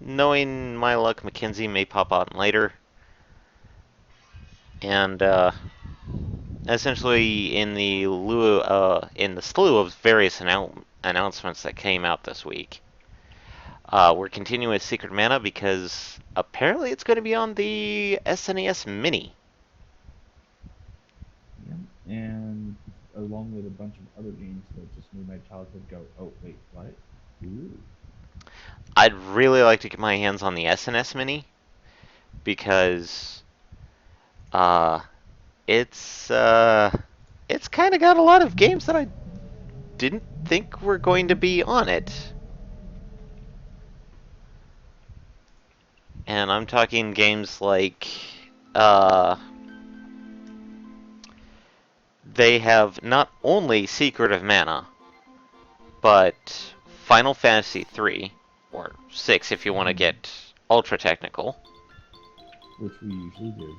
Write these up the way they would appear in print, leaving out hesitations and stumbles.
knowing my luck, Mackenzie may pop on later. And essentially, in the slew of various announcements that came out this week, we're continuing with Secret Mana because apparently it's going to be on the SNES Mini. Yeah. And along with a bunch of other games that just made my childhood go, oh, wait, what? Ooh. I'd really like to get my hands on the SNS Mini because uh, it's it's kind of got a lot of games that I didn't think were going to be on it. And I'm talking games like uh, they have not only Secret of Mana, but Final Fantasy 3 or 6 if you want to Hmm. get ultra technical. Which we usually do.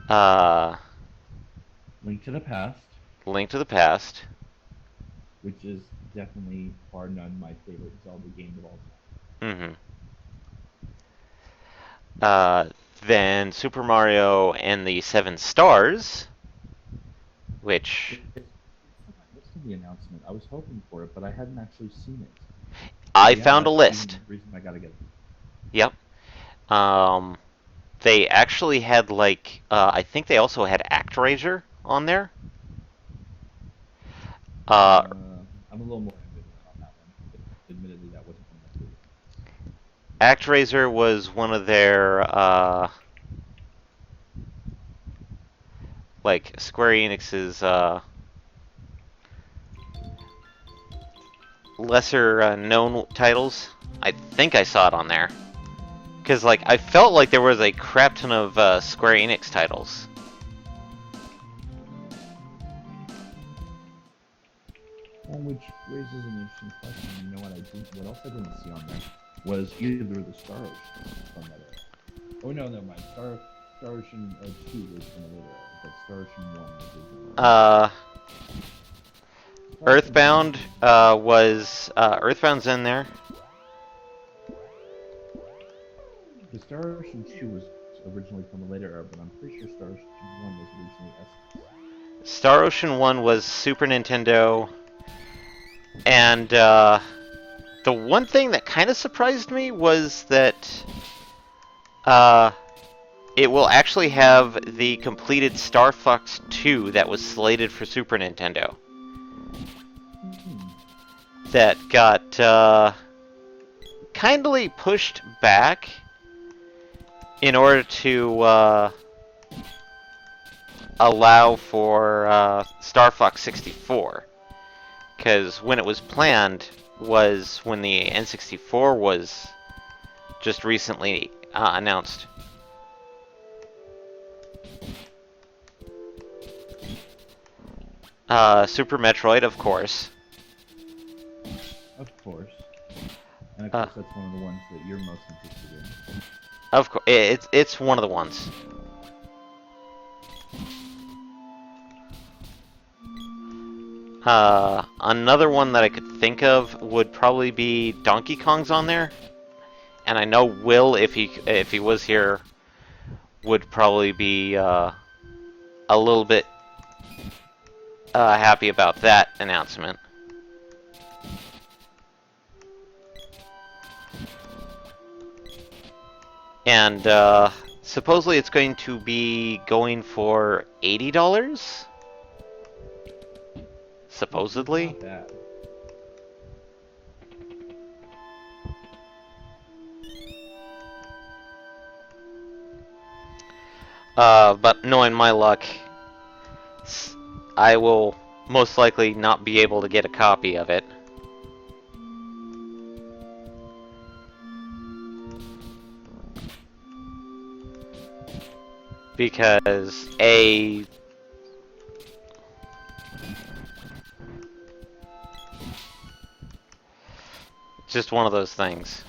Uh, Link to the Past, Link to the Past. which is definitely bar none my favorite Zelda game of all hmm Uh, then Super Mario and the Seven Stars, which time. It's on my list of the announcement. I was hoping for it, but I hadn't actually seen it. So I yeah, found a that's even list. more reason I gotta get it. Yep. Um, they actually had like I think they also had ActRaiser on there. Uh, I'm a little more ambivalent on that one, but admittedly, that wasn't one of my favorite games. ActRaiser was one of their like Square Enix's lesser known titles. I think I saw it on there because like I felt like there was a crap ton of Square Enix titles. Well, which raises an interesting question. You know what I didn't? What else I didn't see on there was either the Star Ocean from that era. Oh no, no, my Star Ocean 2 was from a later era, but Star Ocean 1 was originally from that era. Uh, Star Ocean 1 Earthbound was Earthbound's in there. The Star Ocean 2 was originally from a later era, but I'm pretty sure Star Ocean 1 was originally SNES. Star Ocean 1 was Super Nintendo, and the one thing that kind of surprised me was that uh, it will actually have the completed Star Fox 2 that was slated for Super Nintendo. Hmm. That got kindly pushed back in order to allow for Star Fox 64. Because when it was planned was when the N64 was just recently announced. Super Metroid, of course. Of course. And of Uh, course, that's one of the ones that you're most interested in. of course, it's one of the ones. Another one that I could think of would probably be Donkey Kong's on there, and I know Will, if he was here, would probably be a little bit happy about that announcement. And supposedly it's going to be going for $80. Supposedly. Not bad. But knowing my luck, I will most likely not be able to get a copy of it. Because just one of those things.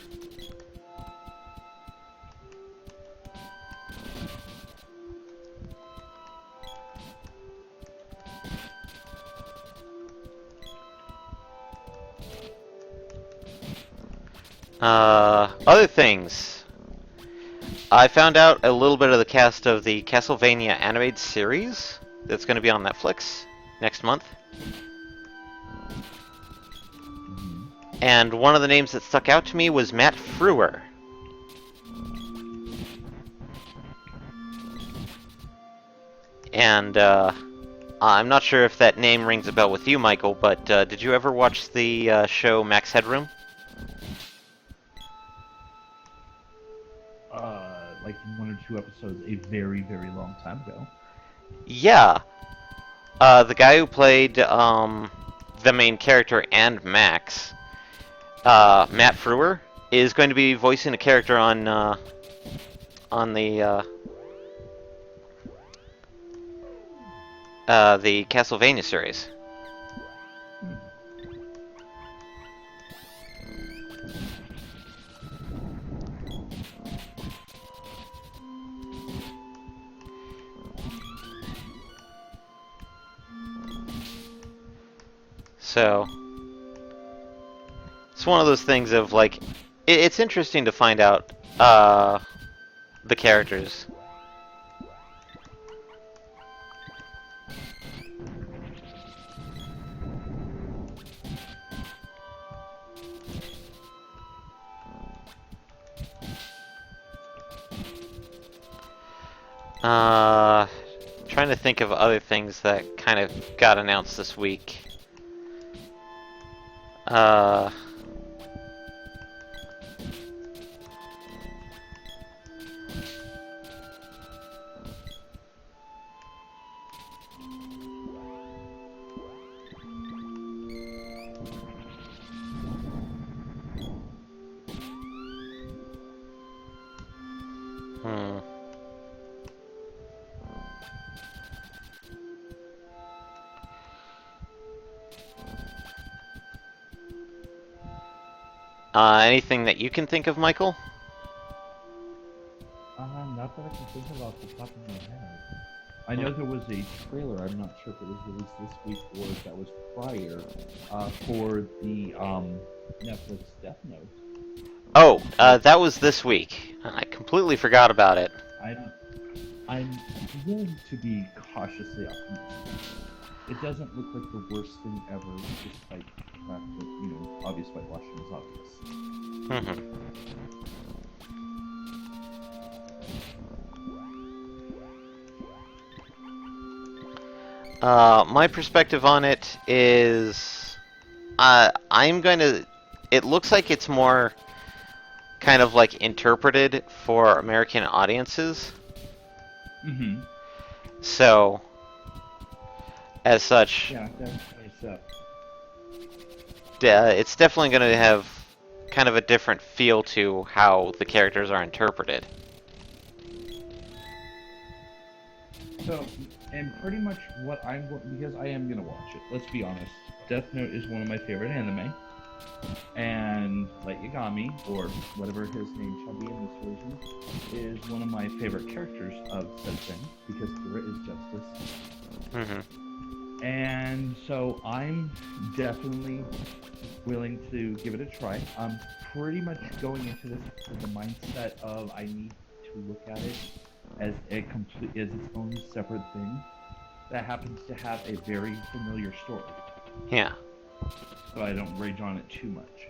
Other things. I found out a little bit of the cast of the Castlevania animated series that's going to be on Netflix next month. Mhm. And one of the names that stuck out to me was Matt Frewer. And I'm not sure if that name rings a bell with you, Michael, but did you ever watch the show Max Headroom? Like 1 or 2 episodes a very, very long time ago. Yeah. The guy who played the main character and Max, Matt Frewer, is going to be voicing a character on the Castlevania series. Hmm. So it's one of those things of like, it's interesting to find out the characters. Trying to think of other things that kind of got announced this week. Uh, hmm. Anything that you can think of, Michael? Not that I can think of off the top of my head. I know there was a trailer. I'm not sure if it was released this week or if that was prior for the Netflix Death Note. Oh, that was this week. I completely forgot about it. I'm willing to be cautiously optimistic. It doesn't look like the worst thing ever, despite the fact that obvious whitewashing is obvious. My perspective on it is, I'm going to. It looks like it's more kind of like interpreted for American audiences. Mm-hmm. So, as such, Yeah, definitely so. it's definitely going to have kind of a different feel to how the characters are interpreted. So, and pretty much what I'm going, because I am gonna watch it. Let's be honest. Death Note is one of my favorite anime, and Light Yagami, or whatever his name shall be in this version, is one of my favorite characters of said thing because Kira is justice. Mm-hmm. And so I'm definitely willing to give it a try. I'm pretty much going into this with the mindset of I need to look at it as its own separate thing that happens to have a very familiar story. Yeah. So I don't rage on it too much.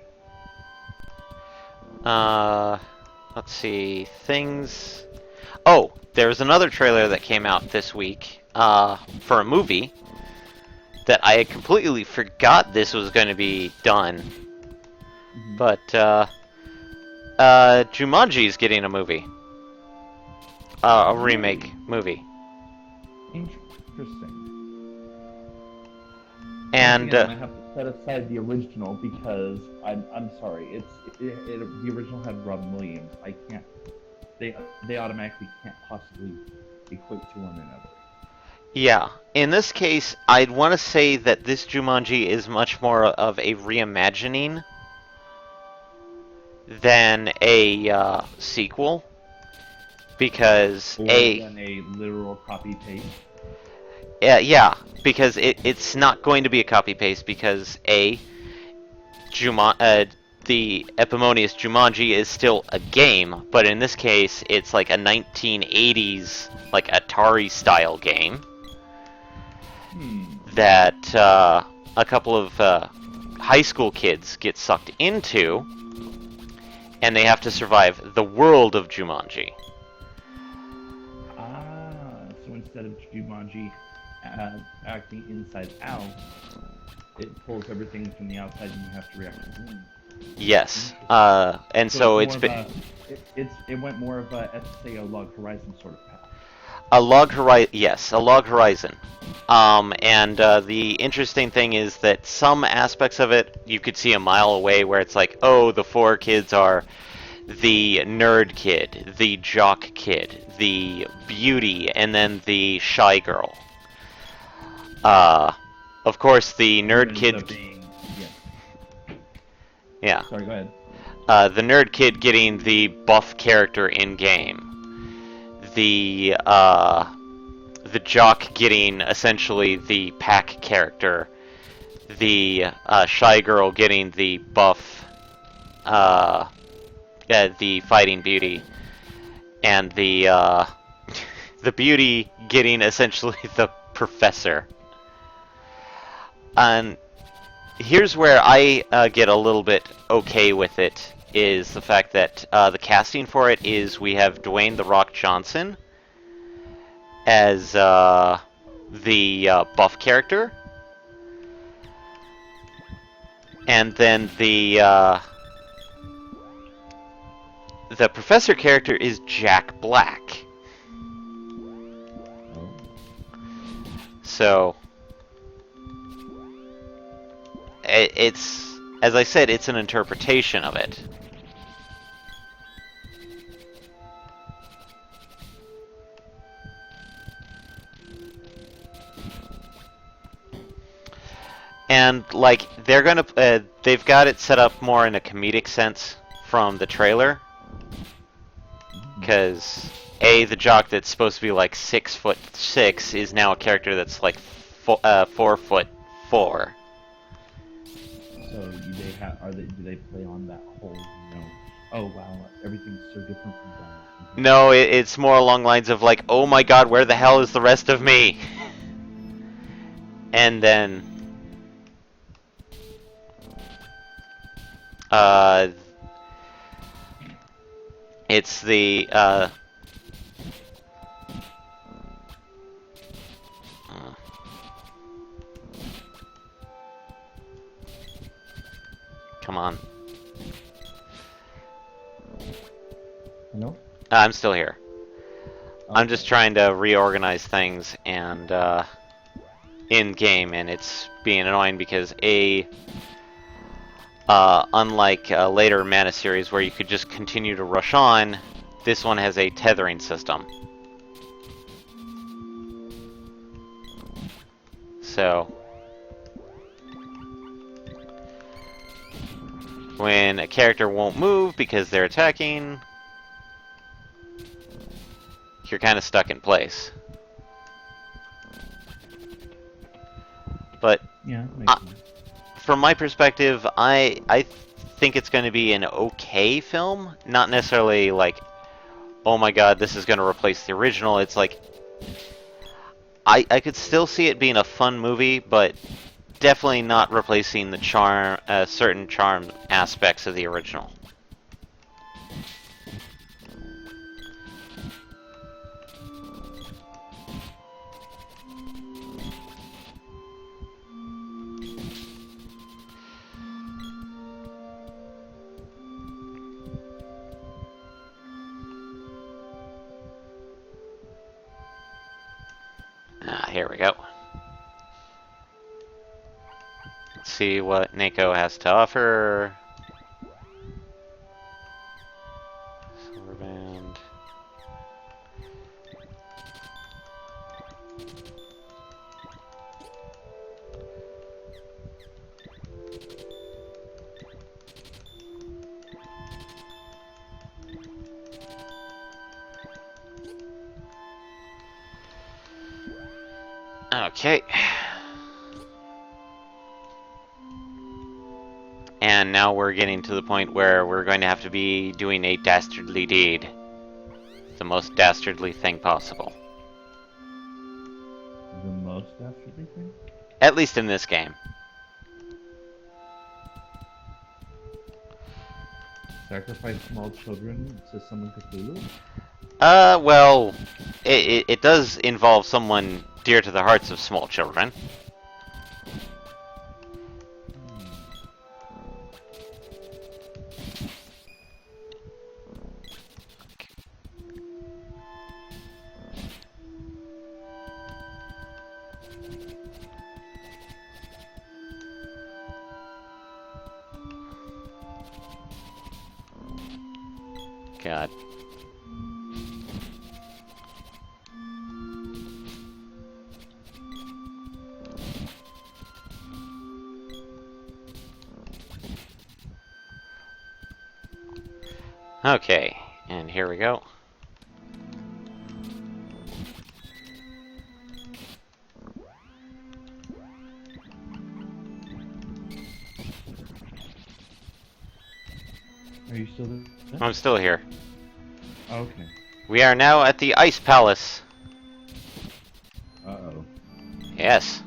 Let's see. Things. Oh, there's another trailer that came out this week for a movie that I had completely forgot this was going to be done. Mm-hmm. But Jumanji's getting a movie. A remake movie. Interesting. And Again, I have to set aside the original because I'm sorry. The original had Robin Williams. I can't. They automatically can't possibly equate to one another. yeah, in this case, I'd want to say that this Jumanji is much more of a reimagining than a sequel, because Or than a literal copy paste. yeah, because it's not going to be a copy paste because the eponymous Jumanji is still a game, but in this case, it's like a 1980s, like Atari-style game that a couple of high school kids get sucked into, and they have to survive the world of Jumanji. So instead of Jumanji acting inside out, it pulls everything from the outside and you have to react to the room. Yes, and so it's been it went more of a SSAO Log Horizon sort of path. a log horizon. Yes, a log horizon. And the interesting thing is that some aspects of it you could see a mile away, where it's like, oh, the four kids are the nerd kid, the jock kid, the beauty, and then the shy girl. Of course, the nerd kid. Yeah. Sorry, go ahead. The nerd kid getting the buff character in game. The jock getting essentially the pack character. The shy girl getting the buff, the fighting beauty, and the the beauty getting essentially the professor. And here's where I get a little bit okay with it, is the fact that the casting for it is we have Dwayne "The Rock" Johnson as the buff character, and then the professor character is Jack Black. So it's, as I said, it's an interpretation of it. And like they're gonna, they've got it set up more in a comedic sense from the trailer, because the jock that's supposed to be like 6'6" is now a character that's like 4'4". So do they play on that whole, oh wow, everything's so different from that? No, it's more along lines of like, oh my god, where the hell is the rest of me? And then it's the come on. Hello? I'm still here. Okay. I'm just trying to reorganize things and in game, and it's being annoying because unlike later Mana series where you could just continue to rush on, this one has a tethering system. So when a character won't move because they're attacking, you're kind of stuck in place. But yeah, makes sense. From my perspective, I think it's going to be an okay film. Not necessarily like, oh my god, this is going to replace the original. It's like, I could still see it being a fun movie, but definitely not replacing the charm, certain charm aspects of the original. Here we go. Let's see what Neko has to offer. Silver band. Okay. and now we're getting to the point where we're going to have to be doing a dastardly deed. The most dastardly thing possible. The most dastardly thing? At least in this game. Sacrifice small children to summon Cthulhu? Well, it does involve someone dear to the hearts of small children. God. Okay, and here we go. Are you still there? I'm still here. Okay. We are now at the Ice Palace. Uh-oh. Yes.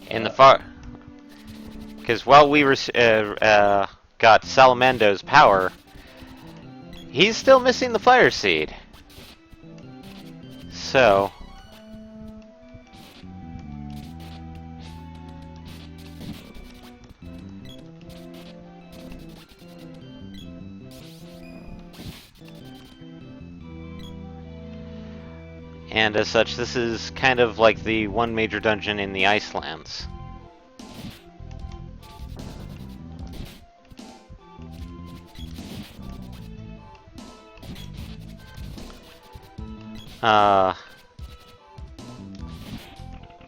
In the far... Because while we got Salamando's power, he's still missing the Fire Seed. So... And as such, this is kind of like the one major dungeon in the Icelands.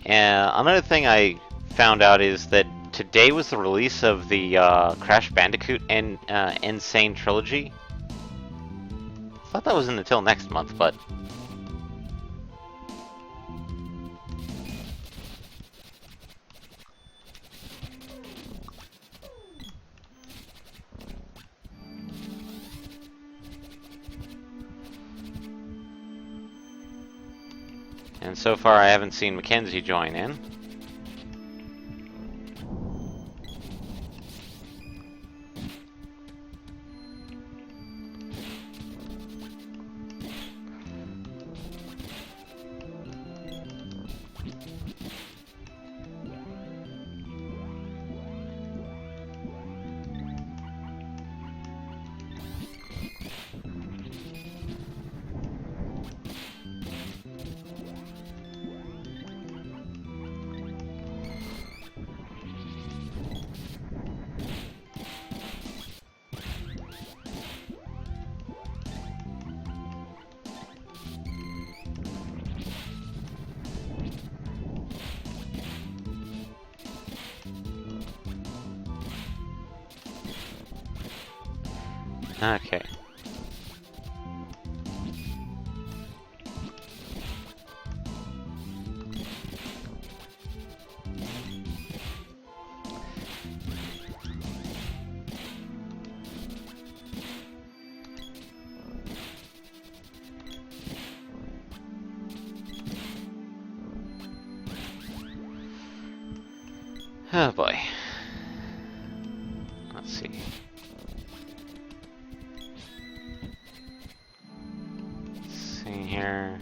And another thing I found out is that today was the release of the Crash Bandicoot and Insane Trilogy. I thought that wasn't until next month, but... And so far I haven't seen Mackenzie join in. Okay. Oh boy. Let's see. Let's see here.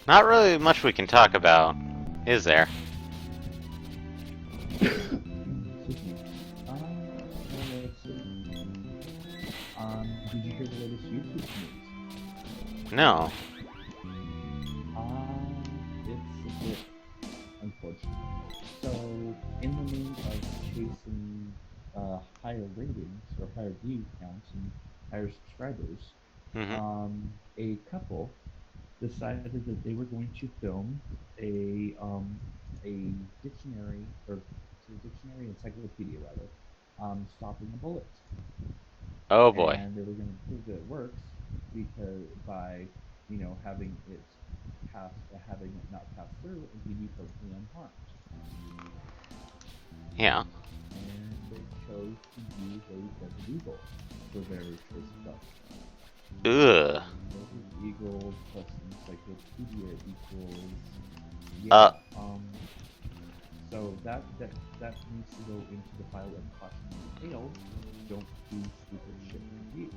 Not really much we can talk about, is there? Excuse me. Let's see. Did you hear the latest YouTube news? No. It's a bit unfortunate. So, in the name of chasing higher ratings or higher view counts and higher subscribers, Mm-hmm. a couple decided that they were going to film a dictionary or dictionary encyclopedia rather, stopping a bullet, Oh boy. and they were going to prove that it works because by having it not pass through and he'd be perfectly unharmed. Yeah. And they chose to use a Desert Eagle for their choice of weapon. Ugh. Desert Eagle plus Encyclopedia equals Uh. So that needs to go into the file of cautionary tales. Don't do stupid shit with you,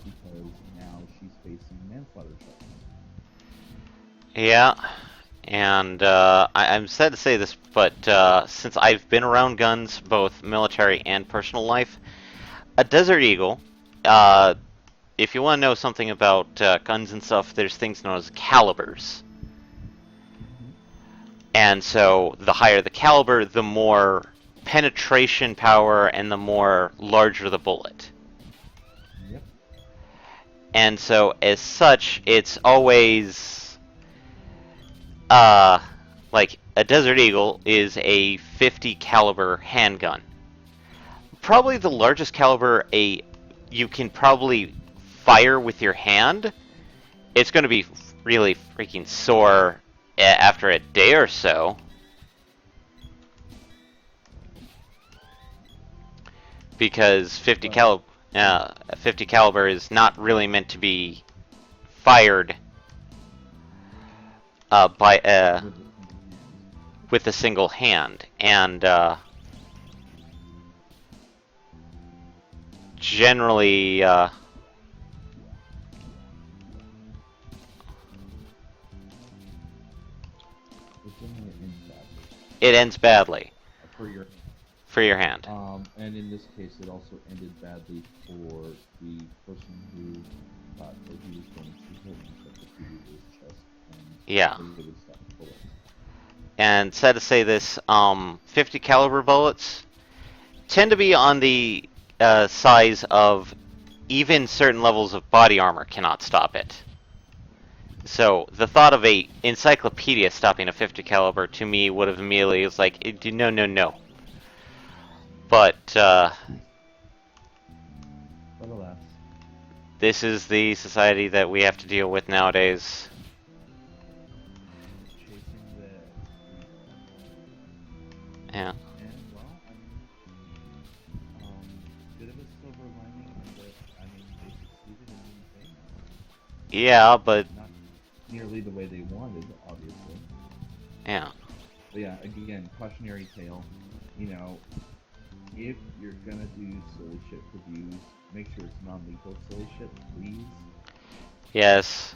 because now she's facing manslaughter charges. Yeah. And I'm sad to say this, but since I've been around guns, both military and personal life, a Desert Eagle, if you want to know something about guns and stuff, there's things known as calibers. And so the higher the caliber, the more penetration power and the more larger the bullet. Yep. And so as such, it's always like a Desert Eagle is a 50 caliber handgun. Probably the largest caliber you can probably fire with your hand. It's going to be really freaking sore after a day or so. Because 50 caliber is not really meant to be fired with a single hand, and generally it ends badly for your hand. And in this case, it also ended badly for the person who thought that he was going to hit himself his chest. Yeah. It would stop the bullet. And sad to say this, 50 caliber bullets tend to be on the size of even certain levels of body armor cannot stop it. So the thought of a encyclopedia stopping a 50 caliber to me would have immediately was like, no, no, no. But alas, this is the society that we have to deal with nowadays. Yeah. And well, bit of a silver lining in that they succeeded in being famous. Yeah, but not nearly the way they wanted, obviously. Yeah. But yeah, again, cautionary tale. If you're gonna do silly shit for views, make sure it's non-lethal silly shit, please. Yes.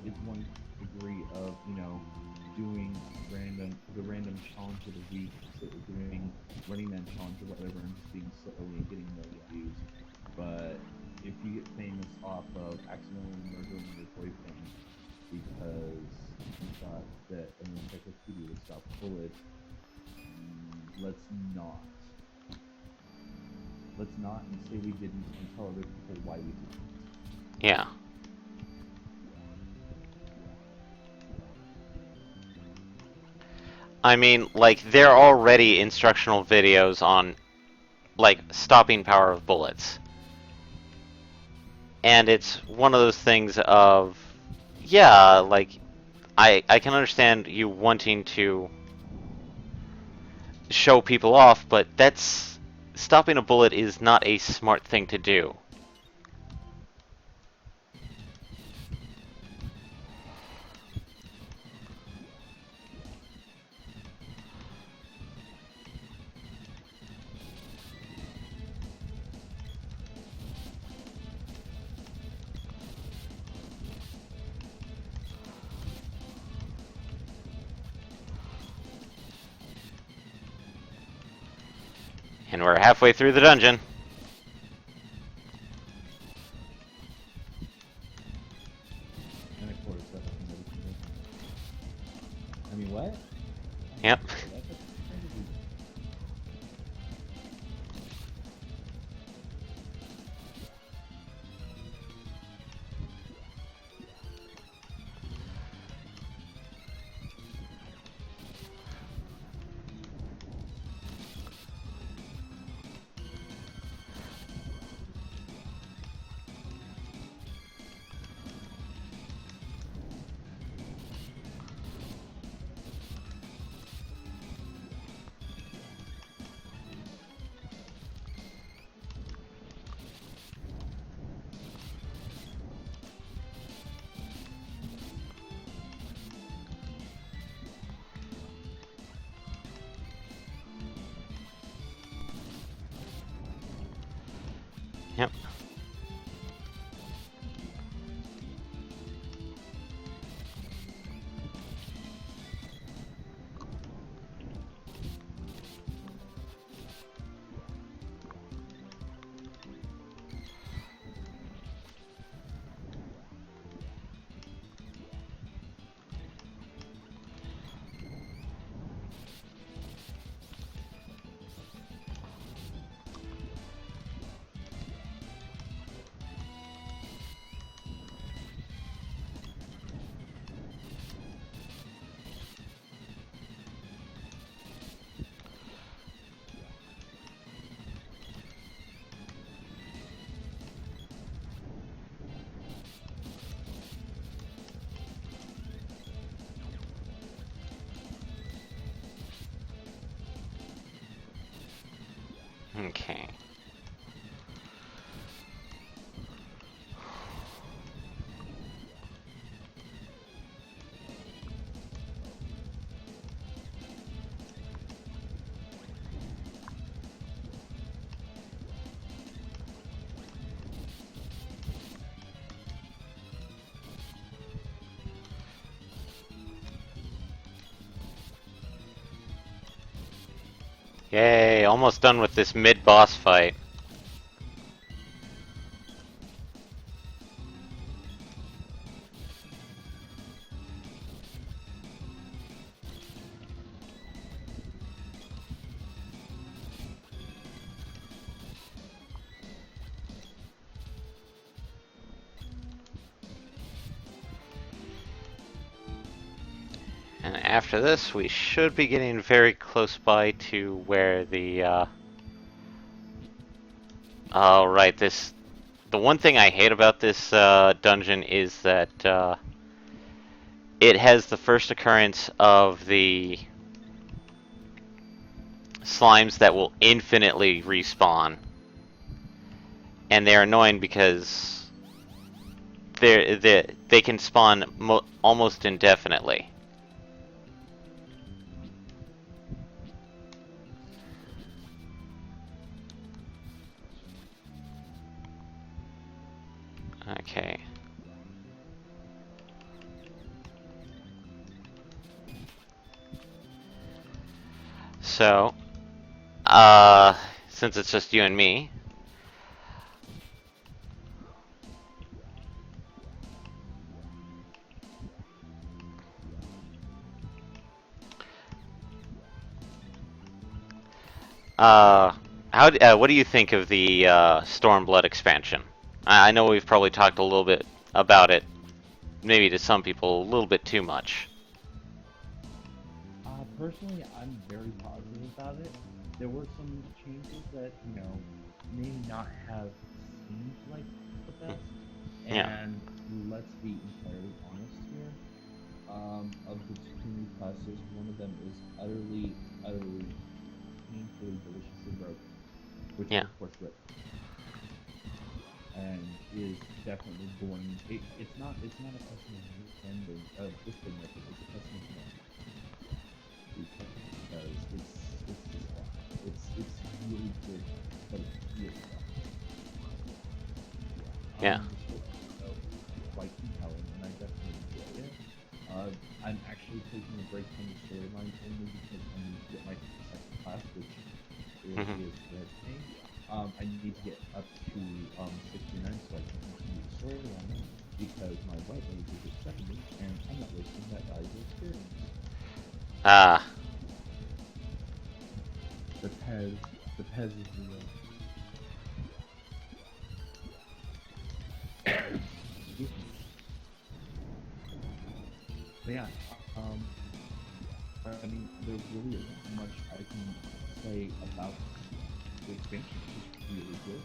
It's one degree of, doing the random challenge of the week, so doing Running Man challenge or whatever, and just being silly and getting million views. But if you get famous off of accidentally murdering your boyfriend because you thought that an encyclopedia would stop bullets, let's not and say we didn't and tell other people why we didn't. Yeah. I mean, there are already instructional videos on, stopping power of bullets. And it's one of those things of, yeah, I can understand you wanting to show people off, but stopping a bullet is not a smart thing to do. And we're halfway through the dungeon. What? Yep. Yep. Okay. Yay, almost done with this mid-boss fight. And after this, we should be getting very close by to where the, oh, right, the one thing I hate about this, dungeon is that, it has the first occurrence of the slimes that will infinitely respawn. And they're annoying because they can spawn almost indefinitely. Okay. So, since it's just you and me, what do you think of the Stormblood expansion? I know we've probably talked a little bit about it, maybe to some people a little bit too much. Personally, I'm very positive about it. There were some changes that, may not have seemed like the best. Yeah. And let's be entirely honest here. Of the two new classes, one of them is utterly, utterly, painfully, deliciously broken, which Yeah. is of course Rip, and is definitely going. It's not. It's not a question of defending. This thing like it's a question of no. Because it's just wrong. It's really good, but it's really wrong. Yeah. The story is quite compelling, and I definitely enjoy it. I'm actually taking a break from the storyline only because I need to get my second class, which is threatening. I need to get up to 69 so I can continue the storyline because my white mage is at 70, and I'm not wasting that valuable experience. Ah. The Pez is real. Excuse me. But yeah, I mean, there really isn't much I can say about the expansion. It's just really good.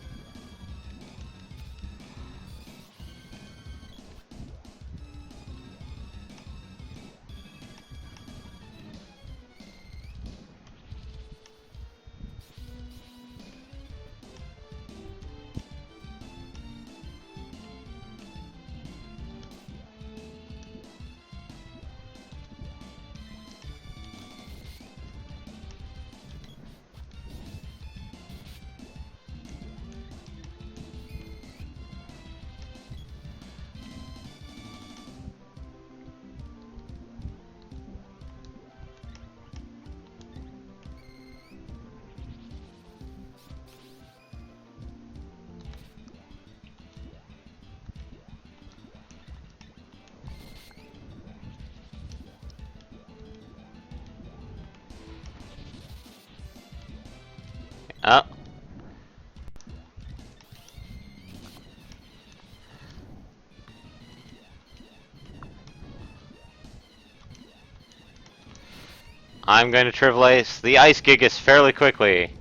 I'm going to triple ace the Ice Gigas fairly quickly,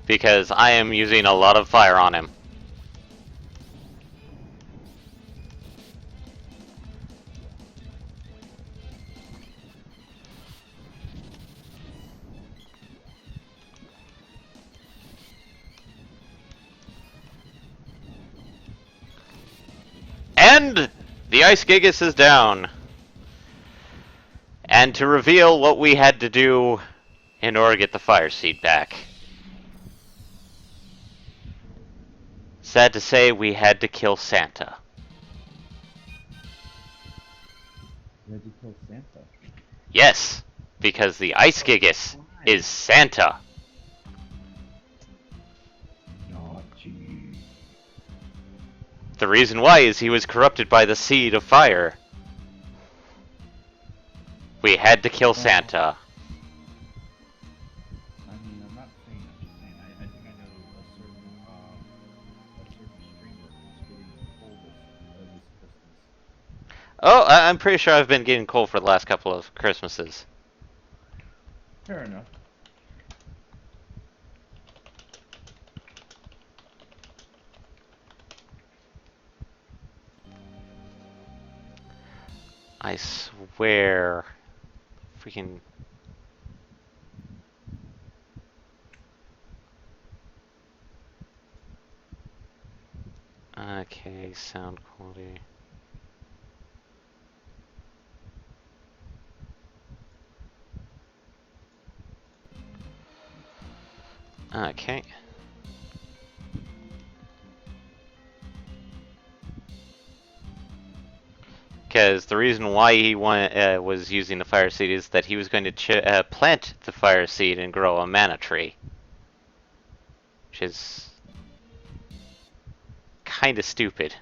because I am using a lot of fire on him. And the Ice Gigas is down. And to reveal what we had to do in order to get the fire seed back. Sad to say, we had to kill Santa. You had to kill Santa. Yes, because the Ice Gigas is Santa. Naughty. The reason why is he was corrupted by the seed of fire. We had to kill Santa. I mean, I'm not saying, I'm just saying, I think I know a certain streamer who's getting cold this Christmas. Oh, I'm pretty sure I've been getting cold for the last couple of Christmases. Fair enough. I swear. Freaking... Okay, sound quality. Okay. Because the reason why he was using the fire seed is that he was going to plant the fire seed and grow a mana tree. Which is kind of stupid.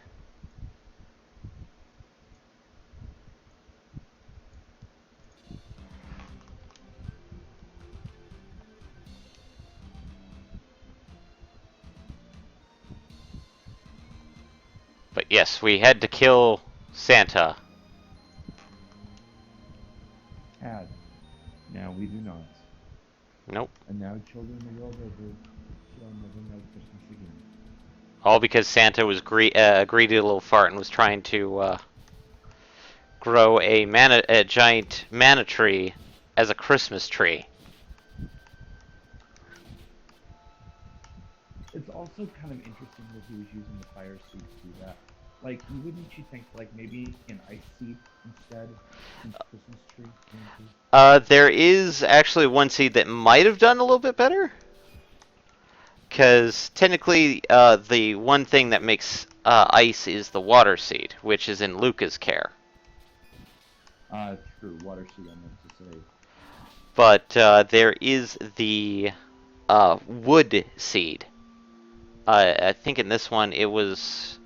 But yes, we had to kill Santa. Had. Now we do not. Nope. And now children the world over shall never know Christmas again. All because Santa was a greedy little fart and was trying to grow a giant mana tree as a Christmas tree. It's also kind of interesting that he was using the fire seed to do that. Like, wouldn't you think, like, maybe an ice seed instead, since Christmas tree? There is actually one seed that might have done a little bit better. Because technically, the one thing that makes ice is the water seed, which is in Luca's care. True, water seed I meant to say. But there is the wood seed. I think in this one it was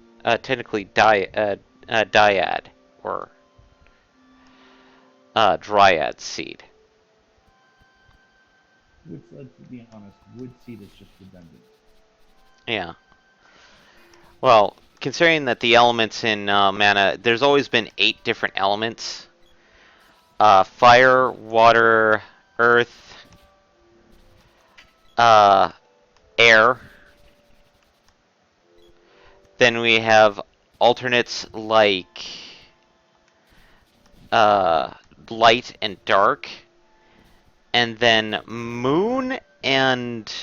technically dyad or dryad seed. Which, let's be honest, wood seed is just redundant. Yeah. Well, considering that the elements in mana, there's always been 8 different elements. Fire, water, earth, air. Then we have alternates like light and dark. And then moon and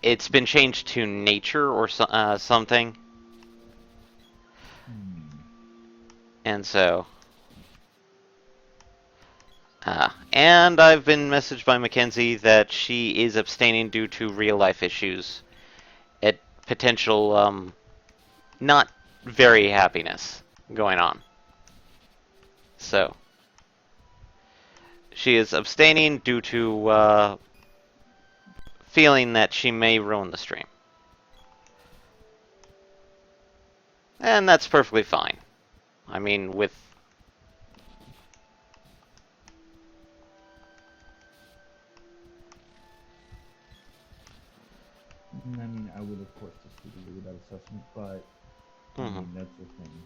it's been changed to nature or something. And so and I've been messaged by Mackenzie that she is abstaining due to real life issues at potential not very happiness going on. So she is abstaining due to feeling that she may ruin the stream. And that's perfectly fine. I mean, with... I mean, I would, of course, disagree with that assessment, but I mean, that's the thing.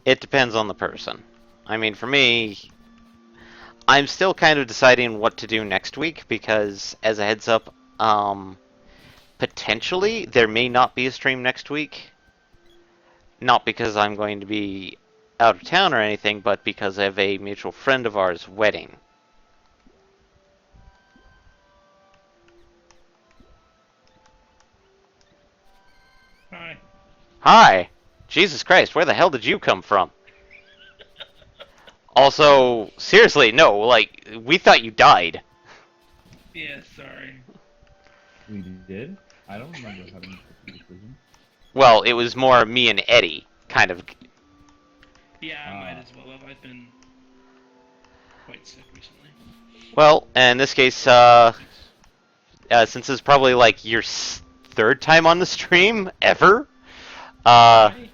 It depends on the person. I mean, for me, I'm still kind of deciding what to do next week because, as a heads up, potentially there may not be a stream next week. Not because I'm going to be out of town or anything, but because I have a mutual friend of ours' wedding. Hi. Hi! Jesus Christ, where the hell did you come from? Also, seriously, no, like, we thought you died. Yeah, sorry. We did. I don't remember having such a decision. Well, it was more me and Eddie, kind of. Yeah, I might as well have. I've been quite sick recently. Well, in this case, since it's probably like your third time on the stream ever, uh, Hi.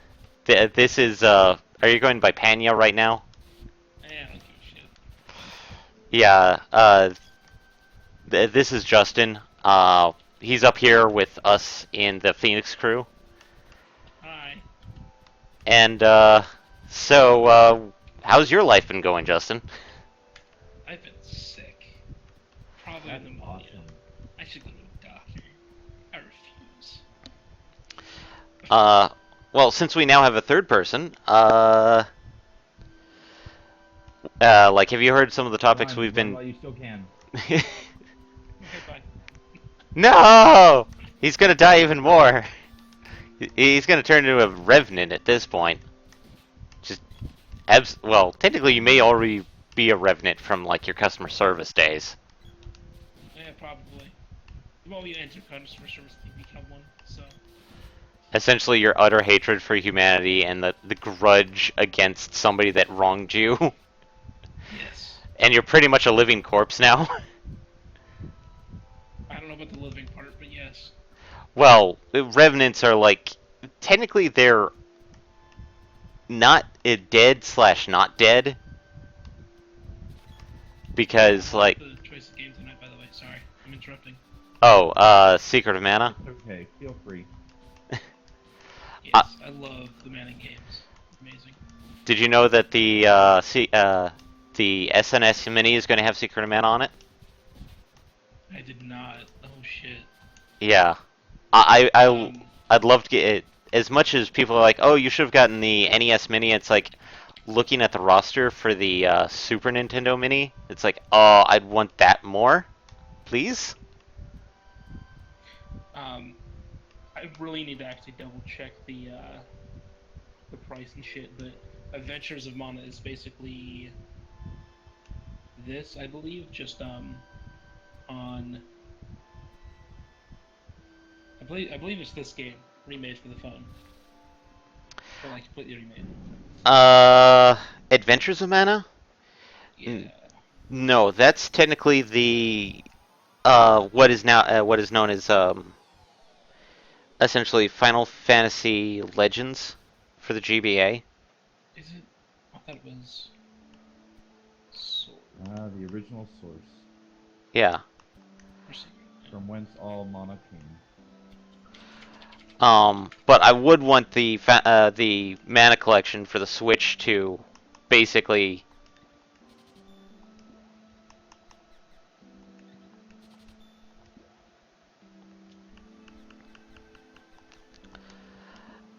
this is, are you going by Panya right now? I don't give a shit. Yeah, this is Justin. He's up here with us in the Phoenix crew. Hi. And, how's your life been going, Justin? I've been sick. Probably That's pneumonia. awesome. I should go to a doctor. I refuse. Well, since we now have a third person, like, have you heard some of the topics Run, we've run been... while you still can. Okay, bye. No! He's gonna die even more. He's gonna turn into a revenant at this point. Just, well, technically you may already be a revenant from, like, your customer service days. Yeah, probably. Well, you enter customer service, you become one, so. Essentially, your utter hatred for humanity and the grudge against somebody that wronged you. Yes. And you're pretty much a living corpse now. I don't know about the living part, but yes. Well, revenants are like, technically they're not dead slash not dead. Because, like, The choice of game tonight, by the way. Sorry, I'm interrupting. oh, Secret of Mana. It's okay. Feel free. Yes, I love the Manning games. Amazing. Did you know that the the SNS Mini is going to have Secret of Mana on it? I did not. Oh shit. Yeah, I Um, I'd love to get it. As much as people are like, oh, you should have gotten the NES Mini, it's like looking at the roster for the Super Nintendo Mini. It's like, oh, I'd want that more, please. I really need to actually double check the price and shit, but Adventures of Mana is basically this, I believe, just on I believe it's this game remade for the phone. Or like completely remade. Adventures of Mana? Yeah. No, that's technically the what is now what is known as essentially Final Fantasy Legends for the GBA. Is it? I thought it was Sword The original source Yeah. or Secret. from whence all mana came. But I would want the Mana Collection for the Switch to basically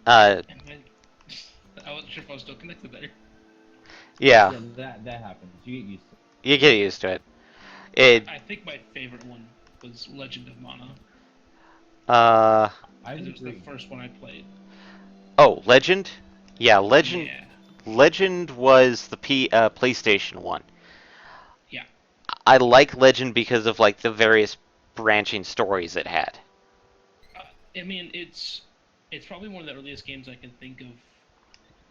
And I wasn't sure if I was still connected there. yeah, Yeah, that happens. You get used to it. you get used to it. It I think my favorite one was Legend of Mana. uh I Because would it was the agree. first one I played. oh, Legend? Yeah, Legend. Yeah. Legend was the PlayStation one. Yeah. I like Legend because of like the various branching stories it had. I mean, it's probably one of the earliest games I can think of.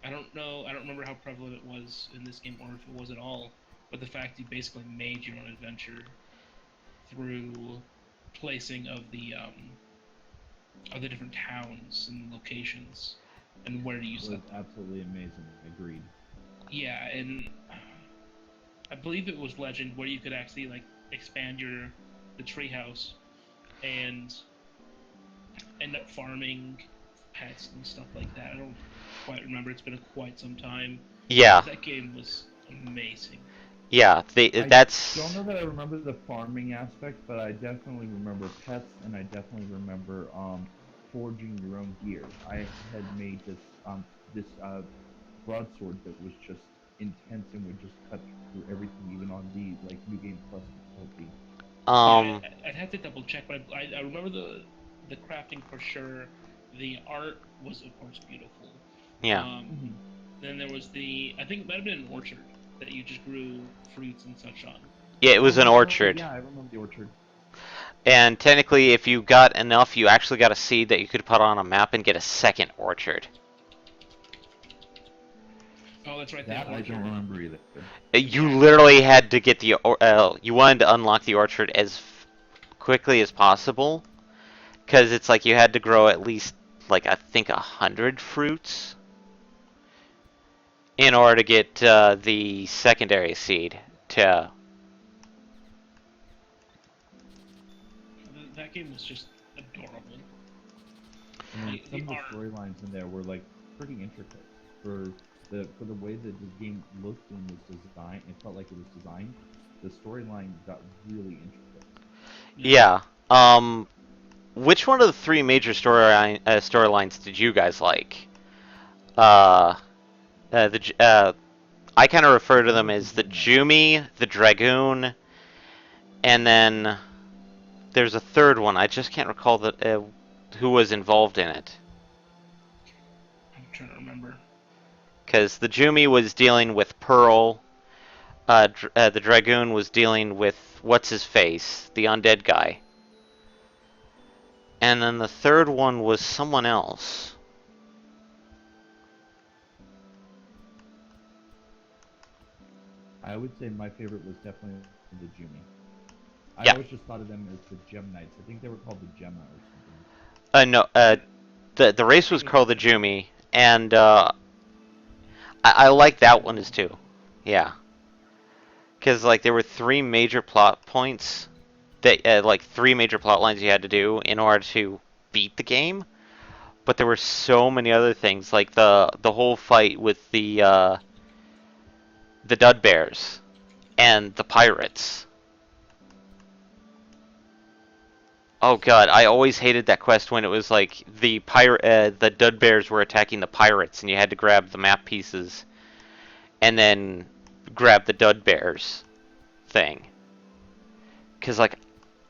I don't know. I don't remember how prevalent it was in this game, or if it was at all. But the fact you basically made your own adventure through placing of the different towns and locations and where you It set was them. absolutely amazing. Agreed. Yeah, and I believe it was Legend where you could actually like expand the treehouse and end up farming pets and stuff like that. I don't quite remember. It's been quite some time. Yeah, That game was amazing. Yeah, I that's don't know that I remember the farming aspect, but I definitely remember pets, and I definitely remember forging your own gear. I had made this broadsword that was just intense and would just cut through everything, even on the like New Game Plus difficulty. Yeah, um I'd have to double check, but I remember the crafting for sure. The art was of course beautiful. yeah. Um, Mm-hmm. then there was I think it might have been an orchard that you just grew fruits and such on. Yeah, it was an Oh orchard. yeah, I remember the orchard. And technically if you got enough, you actually got a seed that you could put on a map and get a second orchard. Oh, that's right, the That I orchard. don't remember either. You Yeah, literally had to get you wanted to unlock the orchard as quickly as possible, because it's like you had to grow at least like I think 100 fruits in order to get the secondary seed to. that game was just adorable. And then Like some the of the art. storylines in there were like pretty intricate for the way that the game looked and was designed. It felt like it was designed. The storyline got really intricate. Yeah. Yeah. Which one of the three major storylines did you guys like? Uh, I kind of refer to Mine them was the as the Gem Knight. Jumi, the Dragoon, and then there's a third one. I just can't recall who was involved in it. I'm trying to remember. Because the Jumi was dealing with Pearl, the Dragoon was dealing with what's his face, the undead guy, and then the third one was someone else. I would say my favorite was definitely the Jimmy. I Yeah. always just thought of them as the Gem Knights. I think they were called the Gemma or something. No. The race was called the Jumi, and I like that one as too. Yeah. Because like there were three major plot points that like three major plot lines you had to do in order to beat the game. But there were so many other things, like the whole fight with the Dud Bears and the pirates. Oh god, I always hated that quest when it was like the Dud Bears were attacking the pirates, and you had to grab the map pieces and then grab the Dud Bears thing. Because like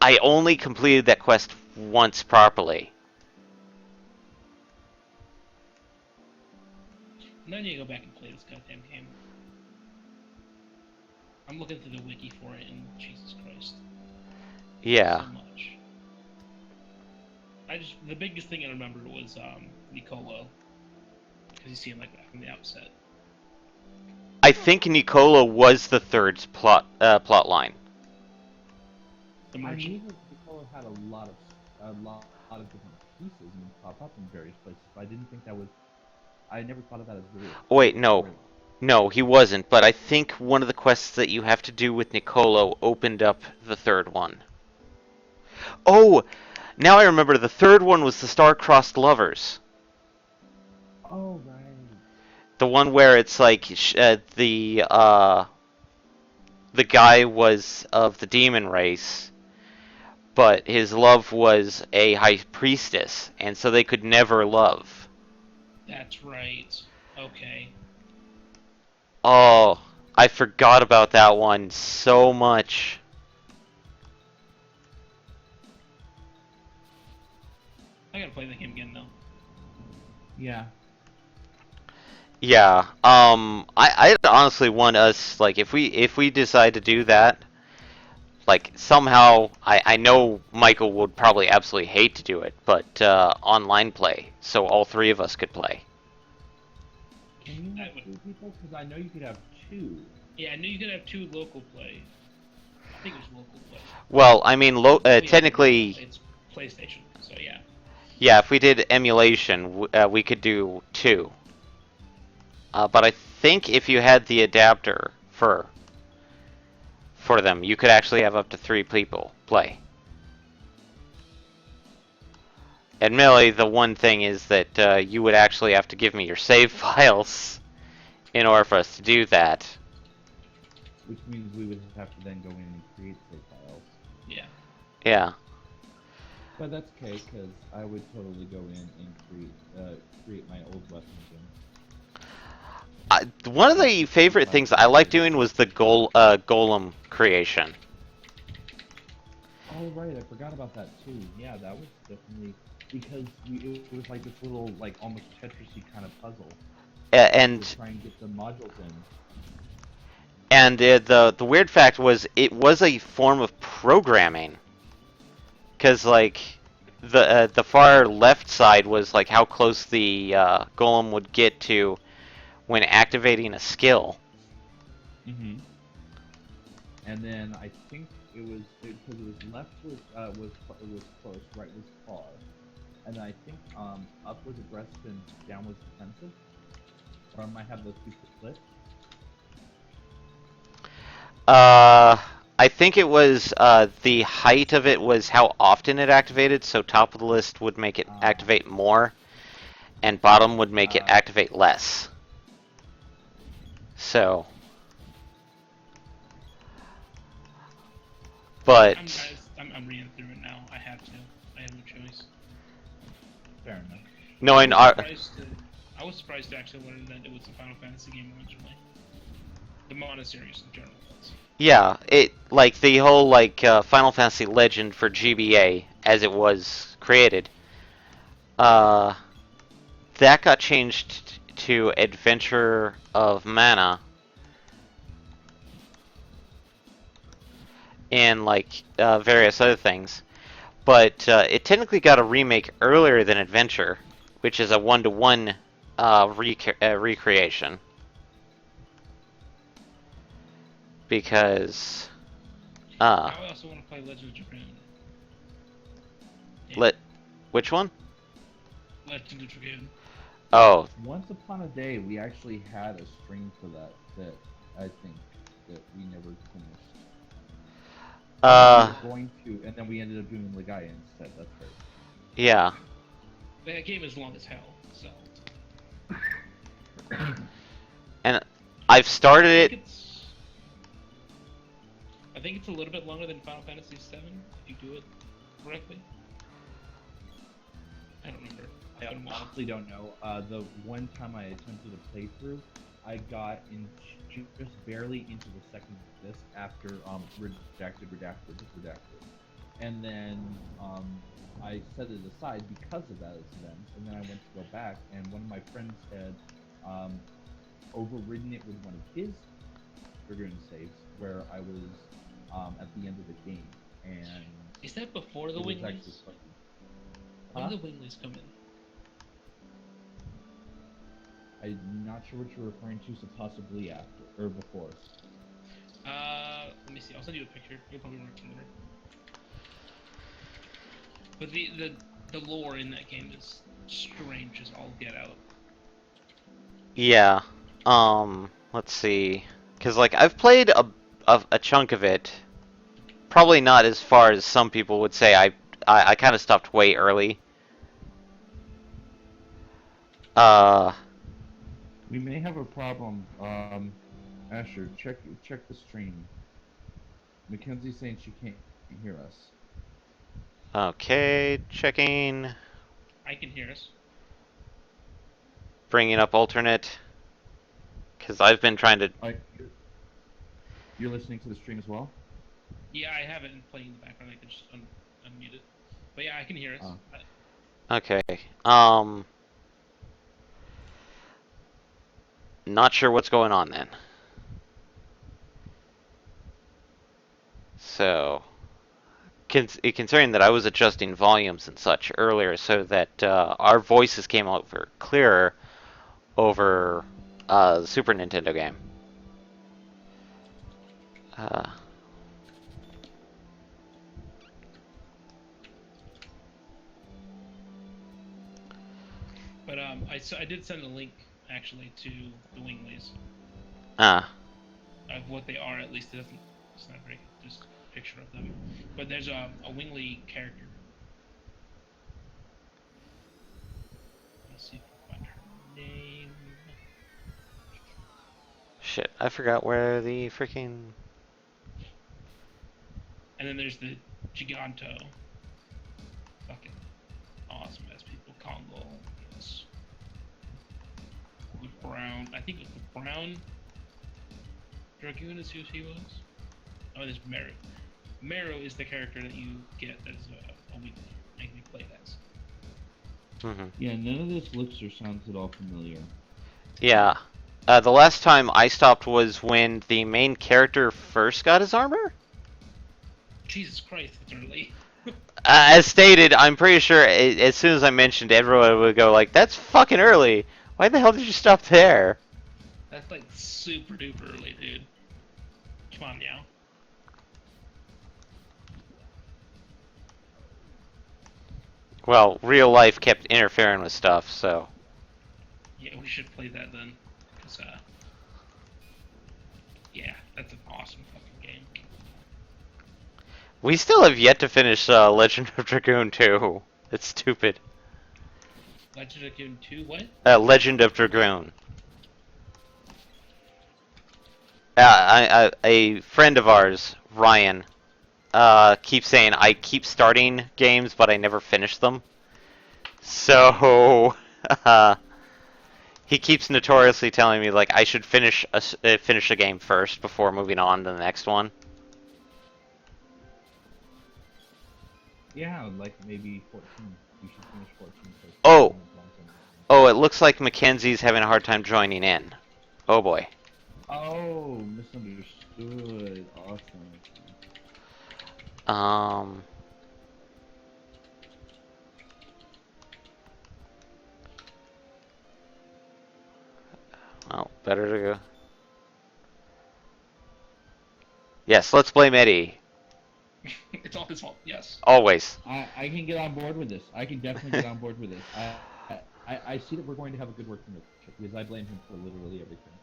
I only completed that quest once properly. Now I need to go back and play this goddamn game. I'm looking through the wiki for it, and Jesus Christ, Yeah. so much. The biggest thing I remember was Nicolo, because you see him like that from the outset. I think Nicola was the third plot line. The I knew merchant. that Nicola had a lot of different pieces and pop up in various places, but I didn't think that was. I never thought of that as really a Wait, core no. storyline. No, he wasn't, but I think one of the quests that you have to do with Nicolo opened up the third one. Oh, now I remember the third one was the Star-Crossed Lovers. Oh right. The one where it's like the guy was of the demon race, but his love was a high priestess, and so they could never love. That's right. Okay. Oh, I forgot about that one so much. I gotta play the game again though. Yeah. Yeah. I honestly want us like if we decide to do that, like somehow I know Michael would probably absolutely hate to do it, but online play so all three of us could play. Can you I have would. 2 people? Because I know you could have 2. Yeah, I knew you could have two local play. I think it was local play. Well, I mean, Oh, yeah, technically, it's PlayStation, so yeah. yeah. If we did emulation, we could do two. But I think if you had the adapter for them, you could actually have up to three people play. Admittedly, the one thing is that you would actually have to give me your save files in order for us to do that. which means we would have to then go in and create save files. Yeah. Yeah. But that's okay, because I would totally go in and create my old weapon again. One of the favorite things I like doing was the golem creation. Oh right, I forgot about that too. Yeah, that was definitely because it was like this little, like almost Tetris-y kind of puzzle. And To try and get the modules in. the weird fact was it was a form of programming, because like the far left side was like how close the golem would get to when activating a skill. Mm-hmm. And then I think it was because it was left was close, right was far, and then I think up was aggressive and down was defensive, or I might have those two split. I think it was the height of it was how often it activated. So top of the list would make it activate more, and bottom would make it activate less. So, but I'm reading through it now. I have to. I have no choice. Fair enough. knowing I was surprised to actually learn that it was a Final Fantasy game originally. The monasteries in general. yeah, it like the whole like Final Fantasy Legend for GBA as it was created. That got changed to Adventure of Mana, and like various other things. But it technically got a remake earlier than Adventure, which is a one-to-one recreation. Because I also want to play Legend of Dragoon. Yeah. Which one? Legend of Dragoon. Oh. Once upon a day, we actually had a stream for that I think that we never finished. We were going to, and then we ended up doing Legaia instead. That's right. Yeah. That game is long as hell, so. And I've started it. I think it's a little bit longer than Final Fantasy VII if you do it correctly. I don't remember. I honestly don't know. The one time I attempted a playthrough, I got just barely into the second disc after redacted, and then I set it aside because of that incident. And then I went to go back, and one of my friends had overridden it with one of his Dragoon saves, where I was at the end of the game. And is that before the Winglies? When did the Winglies come in? I'm not sure what you're referring to, so possibly after or before. Let me see. I'll send you a picture. You'll probably remember. But the lore in that game is strange as all get out. Yeah. Let's see. Because like I've played a chunk of it. Probably not as far as some people would say. I kind of stopped way early. We may have a problem. Asher, check the stream. Mackenzie's saying she can't hear us. Okay, checking. I can hear us. Bringing up alternate. Because I've been trying to. You're listening to the stream as well? Yeah, I have it playing in the background. I can just unmute it. But yeah, I can hear us. Okay. Not sure what's going on then. So, considering that I was adjusting volumes and such earlier so that our voices came over clearer over the Super Nintendo game. But I did send a link actually to the Winglies. Of what they are, at least. It's not very just a picture of them. But there's a Wingly character. Let's see if I can find her name. Shit, I forgot where the freaking... And then there's the Giganto. Fucking awesome as people. Congo. Yes. The brown. I think it was the brown Dragoon is who he was. Oh, there's Meru. Meru is the character that you get as a weekly. Make me play as. Yeah, none of this looks or sounds at all familiar. Yeah. The last time I stopped was when the main character first got his armor? Jesus Christ, it's early. As stated, I'm pretty sure as soon as I mentioned, everyone would go like, "That's fucking early. Why the hell did you stop there?" That's like super duper early, dude. Come on now. Well, real life kept interfering with stuff, so... Yeah, we should play that then. Cause, yeah, that's an awesome fucking game. We still have yet to finish Legend of Dragoon 2. It's stupid. Legend of Dragoon 2, what? Legend of Dragoon. A friend of ours, Ryan, keeps saying I keep starting games, but I never finish them. So, he keeps notoriously telling me like I should finish a game first before moving on to the next one. Yeah, like maybe 14. You should finish 14 first. Oh! Oh, it looks like Mackenzie's having a hard time joining in. Oh boy. Oh, misunderstood. Awesome. Um... Well, better to go. Yes, let's blame Eddie. It's all his fault, yes. Always. I can get on board with this. I can definitely get on board with this. I see that we're going to have a good working relationship because I blame him for literally everything.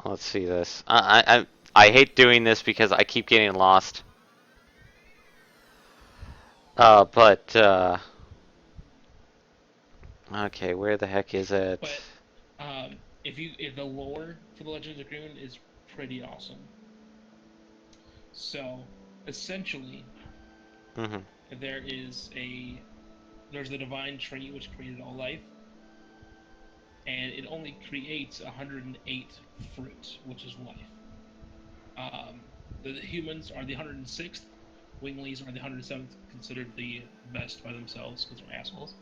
Let's see this. I hate doing this because I keep getting lost. But okay, where the heck is it? But if the lore for the Legend of Dragoon is pretty awesome. So essentially, there's the divine tree which created all life, and it only creates 108 fruit, which is life. The humans are the 106th. Winglies are the 107th, considered the best by themselves because they're assholes.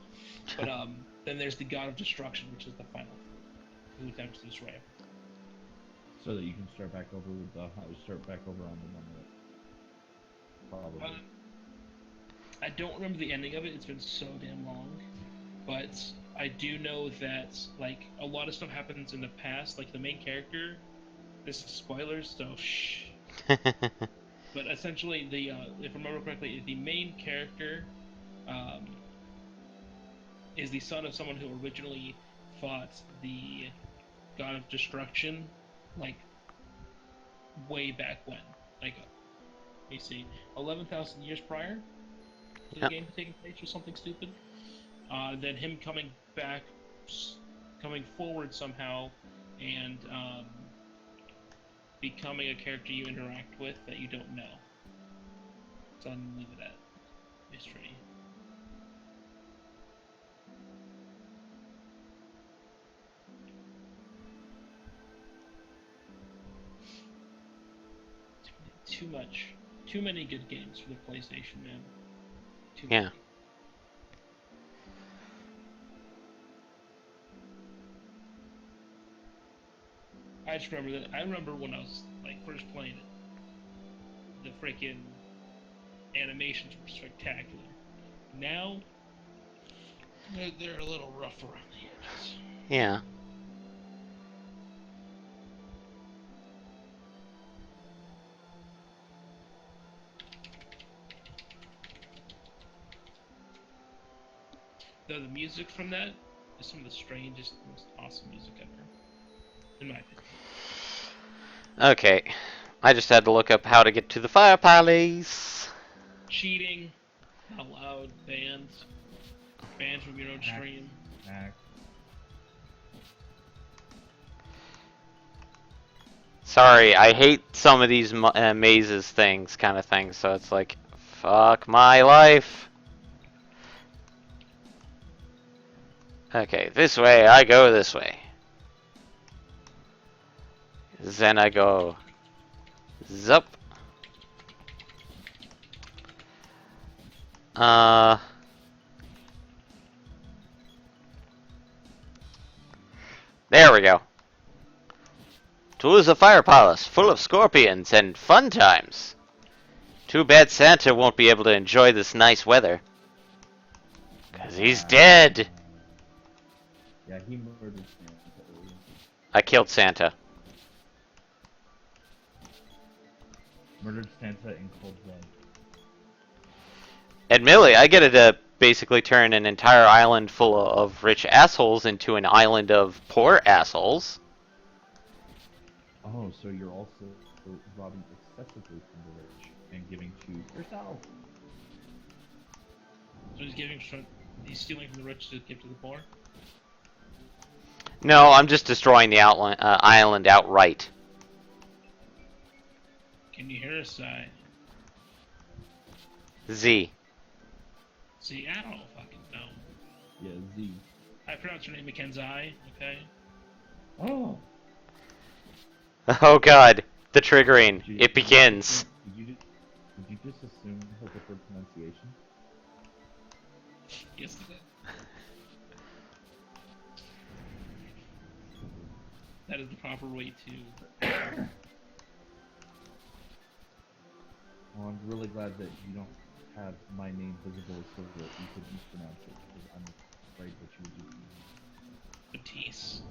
But then there's the god of destruction, which is the final who attempts to destroy him. So that you can start back over with on the one that probably. I don't remember the ending of it. It's been so damn long, but I do know that like a lot of stuff happens in the past. Like the main character. This is spoilers, so shh. But essentially, if I remember correctly, the main character is the son of someone who originally fought the god of destruction, like way back when, like let me see, 11,000 years prior to the game taking place or something stupid. Then him coming forward somehow, and becoming a character you interact with that you don't know. So I'm gonna leave it at mystery. Too many good games for the PlayStation, man. Too many. I just remember that. I remember when I was like first playing it, the freaking animations were spectacular. Now, they're a little rough around the edges. Yeah. Though the music from that is some of the strangest, most awesome music ever, in my opinion. Okay. I just had to look up how to get to the fire palace. Cheating, not allowed, bans from your own stream. Sorry, I hate some of these mazes things, kind of thing. So it's like, fuck my life. Okay, this way. I go this way. Then I go. Zup. There we go. Tours a fire palace full of scorpions and fun times. Too bad Santa won't be able to enjoy this nice weather. 'Cause he's dead. Yeah, he murdered Santa earlier. I killed Santa. Murdered Santa in cold blood. Admittedly, I get to basically turn an entire island full of rich assholes into an island of poor assholes. Oh, so you're also robbing excessively from the rich and giving to yourself. So he's stealing from the rich to give to the poor. No, I'm just destroying the island outright. Can you hear a sigh? Z. See, I don't fucking know. Yeah, Z. I pronounce your name Mackenzie, okay? Oh! Oh god, the triggering. Did you- It begins. Did you just assume her preferred pronunciation? Yes, it did. That is the proper way to. Well, I'm really glad that you don't have my name visible so that you could mispronounce it, because I'm afraid that you would do. Matisse.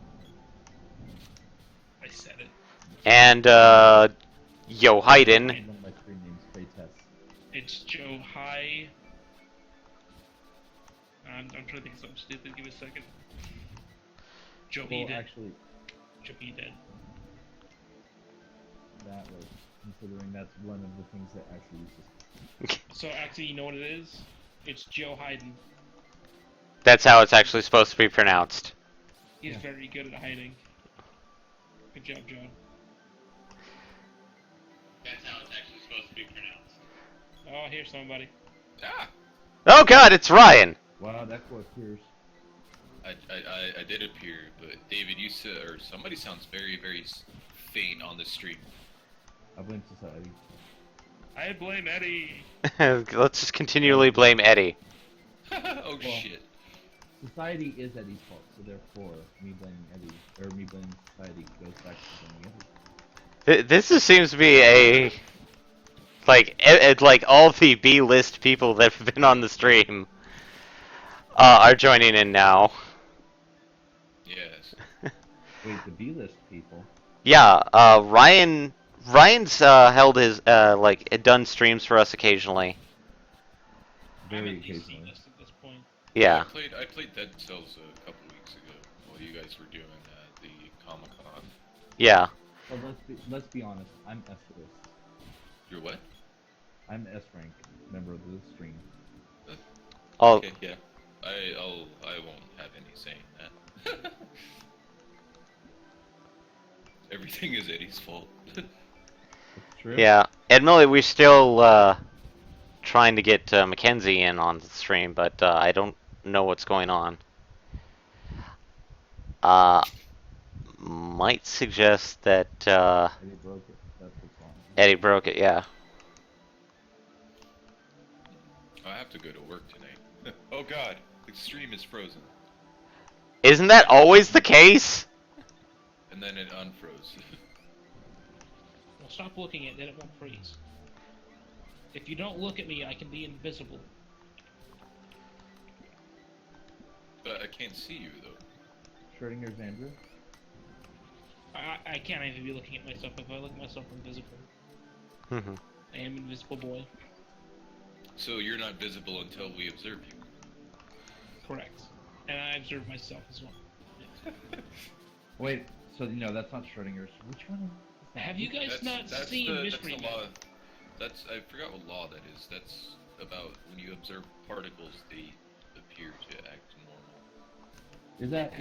I said it. And, Yo Hayden. One of my screen names, Playtest. It's Joe High. I'm trying to think of something stupid. Give me a second. Joe Well, Eden. actually, Joe Eden. that was, considering that's one of the things that actually uses. So actually, you know what it is? It's Joe Hayden. That's how it's actually supposed to be pronounced. He's Yeah. very good at hiding. Good job, Joe. That's how it's actually supposed to be pronounced. Oh, here's somebody. Ah! Oh god, it's Ryan! Wow, that quote appears. I did appear, but David, you said, or somebody sounds very, very faint on the stream. I blame society. I blame Eddie. Let's just continually blame Eddie. Oh Well, shit. Society is Eddie's fault, so therefore, me blaming Eddie, or me blaming society goes back to blaming Eddie. This just seems to be a... Like all the B-list people that have been on the stream are joining in now. Yes. Wait, the B-list people? Yeah, Ryan's held his, done streams for us occasionally. I'm Very at DC occasionally. list at this point. Yeah. I played Dead Cells a couple weeks ago while you guys were doing the Comic-Con. Yeah. Well, let's be honest. I'm S-list. You're what? I'm S-rank member of the stream. Oh, Okay, yeah. I won't have any say in that. Everything is Eddie's fault. It's true. yeah. Admittedly, we're still, trying to get Mackenzie in on the stream, but I don't know what's going on. Might suggest that Eddie broke it. That's what's wrong. Eddie broke it, yeah. I have to go to work tonight. Oh god, the stream is frozen. Isn't that always the case? And then it unfroze. Well, stop looking at it, then it won't freeze. If you don't look at me, I can be invisible. But I can't see you though. Schrodinger's Andrew? I can't even be looking at myself. If I look at myself, I'm visible. Mhm. I am invisible boy. So you're not visible until we observe you. Correct. And I observe myself as well. Wait, so no, that's not Schrodinger's. Which one is that? Have you guys not seen Mystery that's a Man? law. That's I forgot what law that is. That's about when you observe particles, they appear to act normal. Is that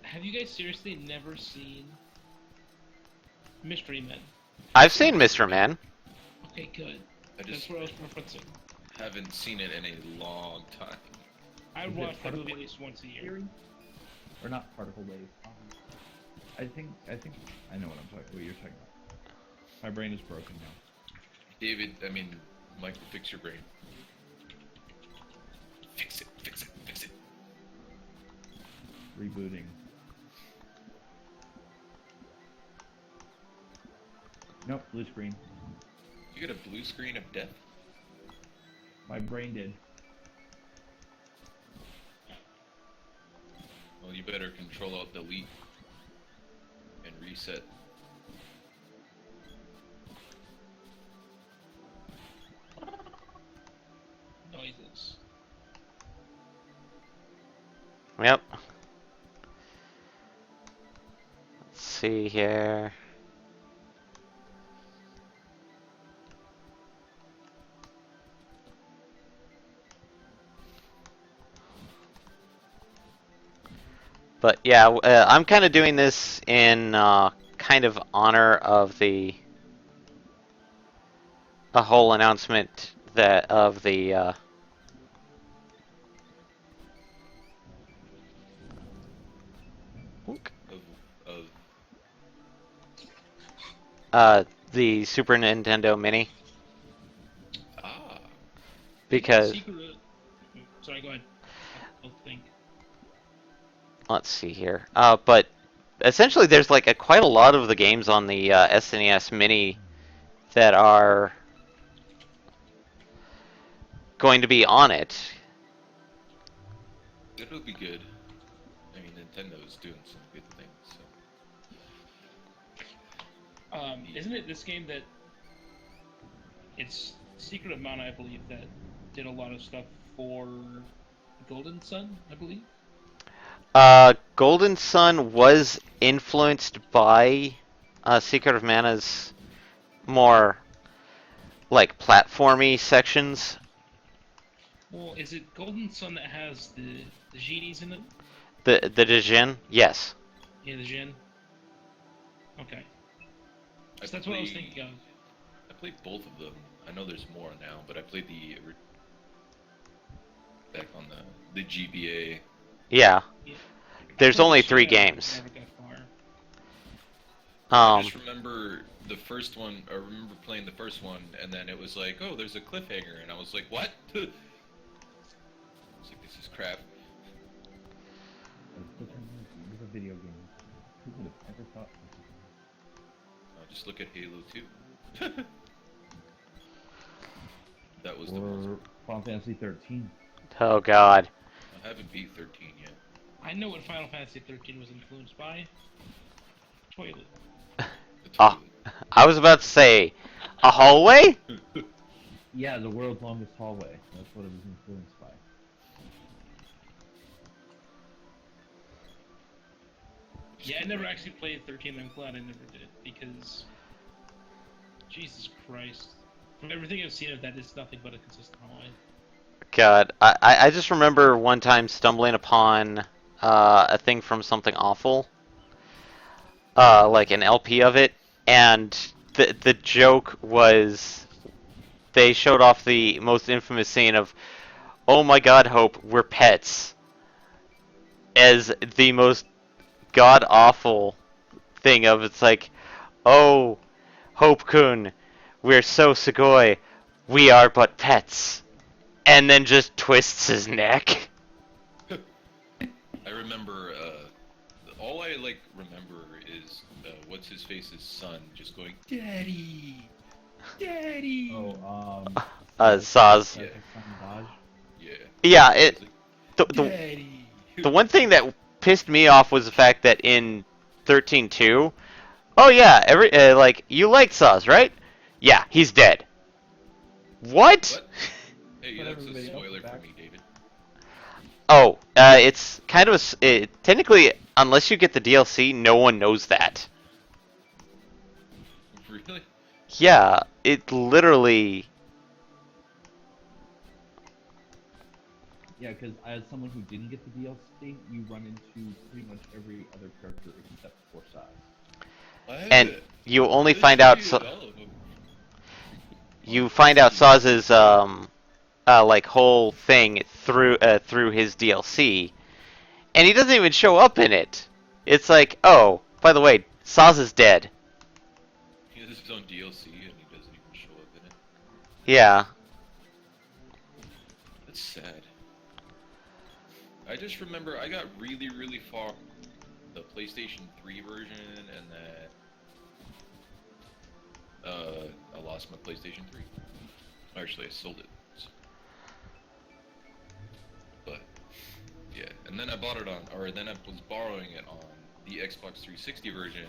Have you guys seriously never seen Mystery Men. I've seen Mr. Man. Okay, good. I just That's what I was referencing. haven't seen it in a long time. I Is it watch that particle movie at least once a year. theory? Or not particle wave? I think I know what you're talking about. My brain is broken now. David, I mean, Michael, fix your brain. Fix it, fix it, fix it. Rebooting. Nope, blue screen. You got a blue screen of death? My brain did. Well, you better control alt delete and reset. Noises. Yep. Let's see here. But yeah, I'm kind of doing this in kind of honor of the a whole announcement that of the Of the Super Nintendo Mini ah, because Sorry, go ahead. I'll think. let's see here. But essentially, there's like quite a lot of the games on the SNES Mini that are going to be on it. it'll be good. I mean, Nintendo's doing some good things. So. Isn't it this game that it's Secret of Mana, I believe, that did a lot of stuff for Golden Sun, I believe? Golden Sun was influenced by Secret of Mana's more like platformy sections. Well, is it Golden Sun that has the genies in it? The Dijin, yes. Yeah, the Jin. Okay. I So that's what I was played- thinking of. I played both of them. I know there's more now, but I played back on the GBA. Yeah. Yeah. There's I played only the 3 shit out of it, games. never got far. I Um, just remember the first one. I remember playing the first one, and then it was like, oh, there's a cliffhanger, and I was like, what? I was like, this is crap. It was a video game. Who would have ever thought? Just look at Halo 2. That was the most. Or Final Fantasy 13. oh god. I haven't beat 13 yet. I know what Final Fantasy 13 was influenced by. Toilet. The Ah. toilet. I was about to say a hallway? Yeah, the world's longest hallway. That's what it was influenced by. Yeah, I never actually played 13, I'm glad I never did, because... Jesus Christ. From everything I've seen of that, it's nothing but a consistent hallway. God, I just remember one time stumbling upon a thing from Something Awful, like an LP of it, and the joke was they showed off the most infamous scene of, "Oh my God, Hope, we're pets," as the most god awful thing of it's like, "Oh, Hope-kun, we're so Sugoi, we are but pets." And then just twists his neck. I remember, all I remember is what's his face's son just going, "Daddy, Daddy." Oh, Saz. Yeah. Dodge. Yeah. Yeah, He was it. like, The Daddy. the one thing that pissed me off was the fact that in 13.2, oh yeah, you liked Saz, right? Yeah, he's dead. What? What? Hey, But that's a everybody else spoiler is for back. me, David. Oh, it's kind of technically, unless you get the DLC, no one knows that. Really? Yeah, it literally. Yeah, because as someone who didn't get the DLC, you run into pretty much every other character except for Saz. I have and it. you I have only a find out history of all of them. you On find out Steam. Saz's like whole thing through his DLC, and he doesn't even show up in it. It's like, oh, by the way, Saz is dead. He has his own DLC and he doesn't even show up in it. Yeah. That's sad. I just remember I got really, really far the PlayStation 3 version, and then I lost my PlayStation 3. Actually, I sold it. So. But yeah, and then I bought it on, or then I was borrowing it on the Xbox 360 version,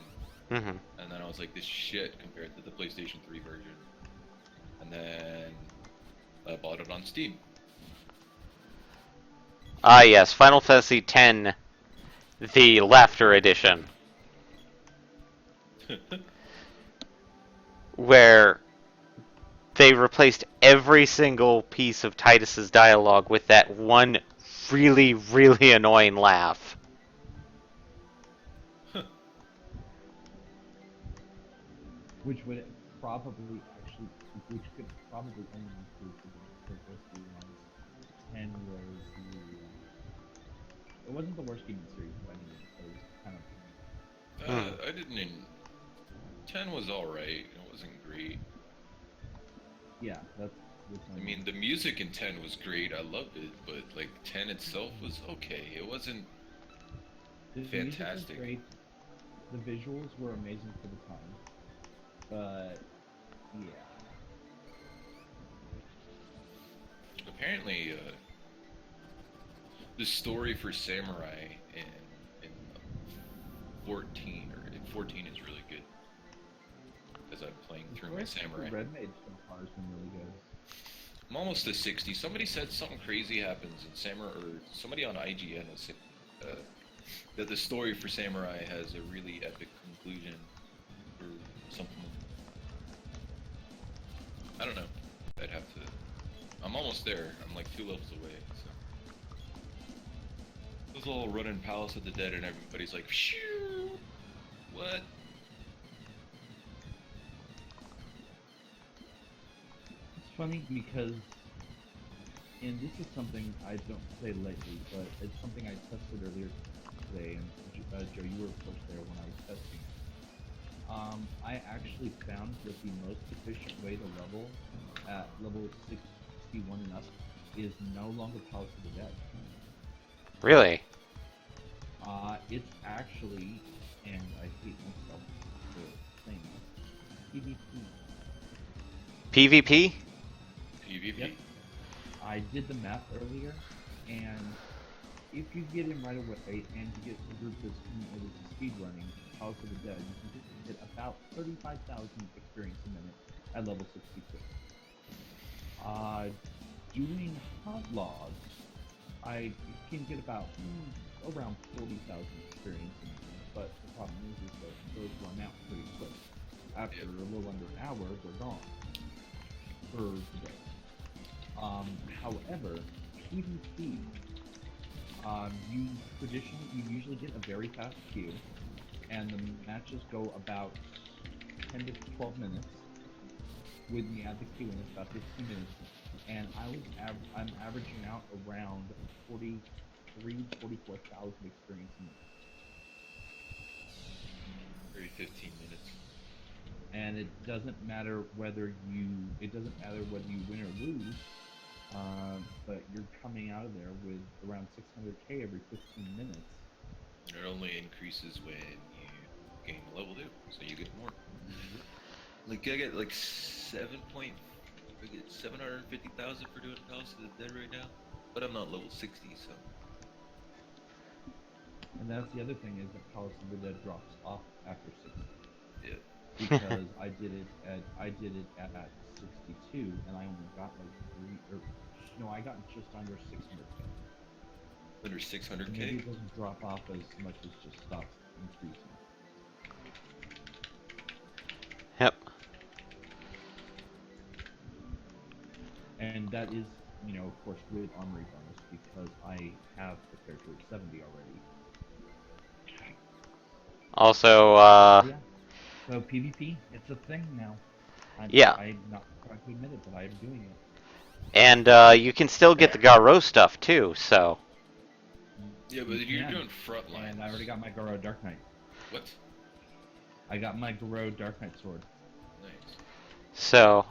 Hmm. and then I was like, this shit compared to the PlayStation 3 version. And then I bought it on Steam. Ah, yes, Final Fantasy X, the Laughter Edition, where they replaced every single piece of Titus's dialogue with that one really, really annoying laugh. Which would probably actually, which could probably only improve the game. Because let's be honest, 10 was it wasn't the worst game in the series by any means, but it was kind of I didn't. 10 was alright. It wasn't great. yeah. That's I mean, the music in 10 was great. I loved it, but like 10 itself was okay. It wasn't the music was fantastic. great. The visuals were amazing for the time, but yeah. Apparently, the story for Samurai in 14 or in 14 is really good. As I'm playing through my Samurai. Red Mage so far has been really good. I'm almost to 60. Somebody said something crazy happens in Samurai, or somebody on IGN was saying that the story for Samurai has a really epic conclusion, or something. I don't know. I'd have to. I'm almost there. I'm like 2 levels away. So. I was all running Palace of the Dead, and everybody's like, "Phew, what?" It's funny because, and this is something I don't say lately, but it's something I tested earlier today, and Joe, you were of course there when I was testing it. I actually found that the most efficient way to level at level 61 and up is no longer Palace of the Dead. Really? It's actually, and I hate myself for saying this, PvP. PvP? PvP. Yep. I did the math earlier, and if you get in right away and you get a group that's committed to speedrunning House of the Dead, you can get about 35,000 experience a minute at level 62. Doing hot logs, I can get about around 40,000 experience a minute, but the problem is that those run out pretty quick. After a little under an hour, they're gone for the day. However, PvP, you usually get a very fast queue, and the matches go about 10 to 12 minutes. With me at the queue in about 15 minutes, and I'm averaging out around 44,000 experience a minute. Every 15 minutes. And it doesn't matter whether you win or lose, but you're coming out of there with around 600k every 15 minutes. It only increases when you gain a level 2, so you get more. Like I get like 750,000 for doing Palace of the Dead right now, but I'm not level 60, so. And that's the other thing is that Palace of the Dead drops off after 60. Yeah. Because I did it at 62, and I only got I got just under 600k. Under 600k? Maybe it doesn't drop off as much as just stops increasing. Yep. And that is, of course, with armory bonus because I have the character at 70 already. Also, Yeah. So PvP, it's a thing now. Yeah, I'm not proud to admit it, but I'm doing it. and you can still get the Garo stuff too. So Yeah, but You you're can. doing front lines. And I already got my Garo Dark Knight. What? I got my Garo Dark Knight sword. Nice. so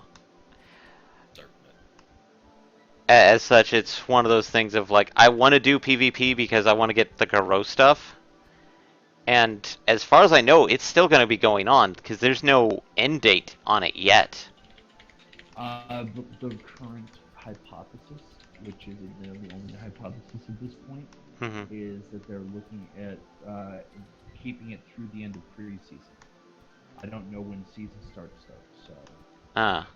Dark Knight. as such, it's one of those things of like I want to do PvP because I want to get the Garo stuff. And as far as I know, it's still going to be going on because there's no end date on it yet. The current hypothesis, which is admittedly only a hypothesis at this point, Hmm. is that they're looking at keeping it through the end of preseason. I don't know when season starts though, so. Ah,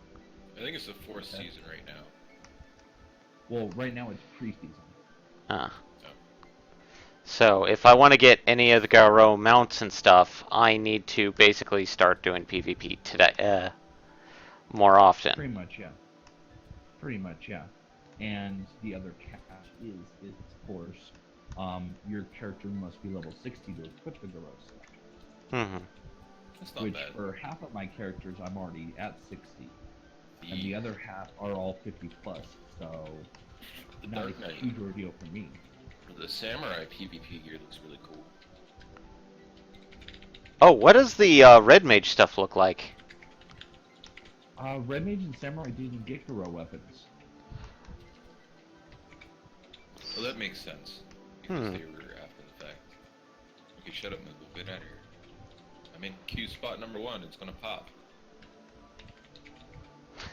I think it's the fourth season right now. Well, right now it's preseason. ah. Oh. So if I want to get any of the Garo mounts and stuff, I need to basically start doing PvP today, more often. Pretty much, yeah. Pretty much, yeah. And the other catch is of course, your character must be level 60 to equip the Garo stuff. Hmm. That's not Which bad. for half of my characters, I'm already at 60, and the The, other half are all 50 plus. So the not Dark a Knight huge ordeal for me. for the Samurai PvP gear looks really cool. Oh, what does the Red Mage stuff look like? Red Mage and Samurai didn't get Garo weapons. Well, that makes sense because they were after the fact. Okay, shut up, Moogle. Get out of here. I'm in queue spot number 1. It's gonna pop.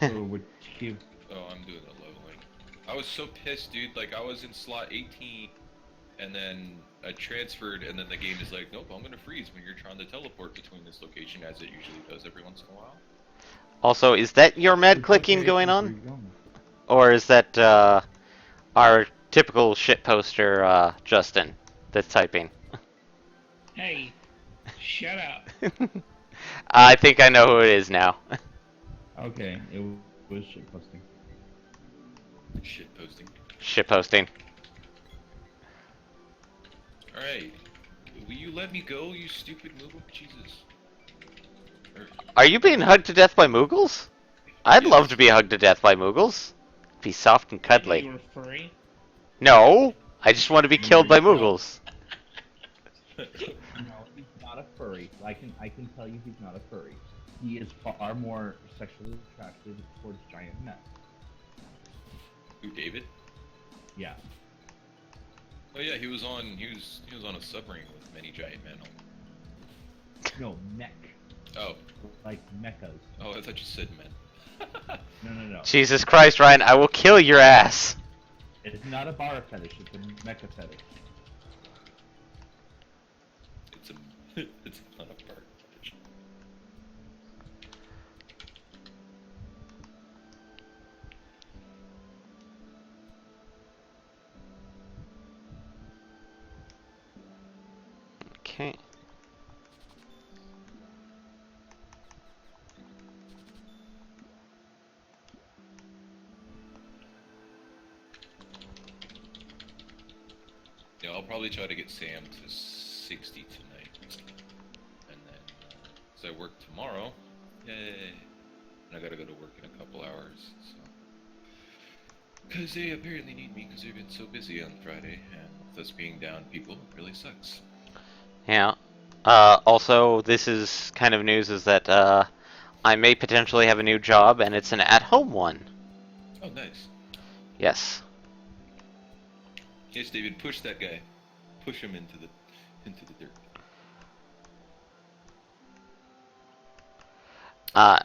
So would give. Oh, I'm doing the leveling. I was so pissed, dude. Like, I was in slot 18, and then I transferred, and then the game is like, nope, I'm gonna freeze when you're trying to teleport between this location, as it usually does every once in a while. Also, is that your mad It's clicking okay, going keep on? going. Or is that our typical shitposter Justin that's typing? Hey, shut up. I think I know who it is now. Okay, it was shit posting. Shit posting. Shitposting. Alright. Will you let me go, you stupid Moogle? Jesus. Or, Are you being hugged to death by Moogles? I'd love Yes. to be hugged to death by Moogles. Be soft and I knew you cuddly. were furry. No, I just want to be killed by Moogles. No, he's not a furry. I can tell you he's not a furry. He is far more sexually attracted towards giant men. who, David? Yeah. Oh yeah, he was on a submarine with many giant men on. No, mech. Oh. Like mechas. Oh, I thought you said men. No. Jesus Christ, Ryan, I will kill your ass. It's not a bar fetish, it's a mecha fetish. It's not a part. Okay. Yeah, I'll probably try to get Sam to 60 tonight. And then, so I work tomorrow. Yay. And I gotta go to work in a couple hours, so. Because they apparently need me because they've been so busy on Friday, and with us being down people, it really sucks. Yeah. Also, this is kind of news is that I may potentially have a new job, and it's an at-home one. Oh, nice. Yes. Yes, David, push that guy. Push him into the dirt.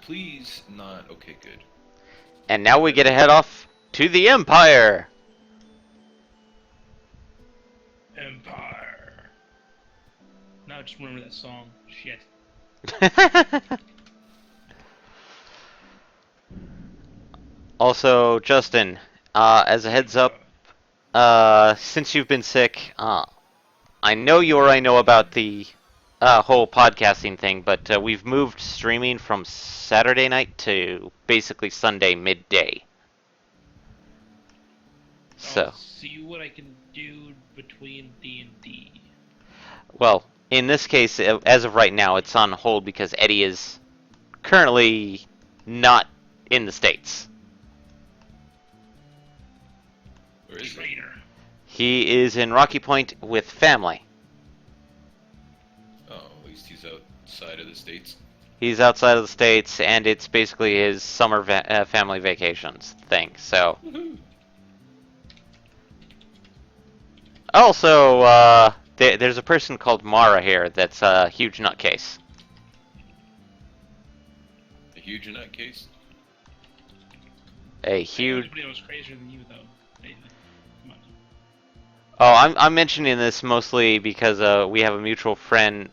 Please not. Okay, good. And now we get to head off to the Empire. Empire. Now just remember that song. Shit. Also, Justin, as a heads up, since you've been sick, I know you already know about the whole podcasting thing, but we've moved streaming from Saturday night to basically Sunday midday. So, I'll see what I can do between D and D. well, in this case, as of right now, it's on hold because Eddie is currently not in the States. Where is he? Traitor. He is in Rocky Point with family. Oh, at least he's outside of the states. He's outside of the States, and it's basically his summer family vacations thing. So, Woohoo! also, there's a person called Mara here that's a huge nutcase. A huge nutcase. A huge. Nobody was crazier than you, though. David. Come on. Oh, I'm mentioning this mostly because we have a mutual friend.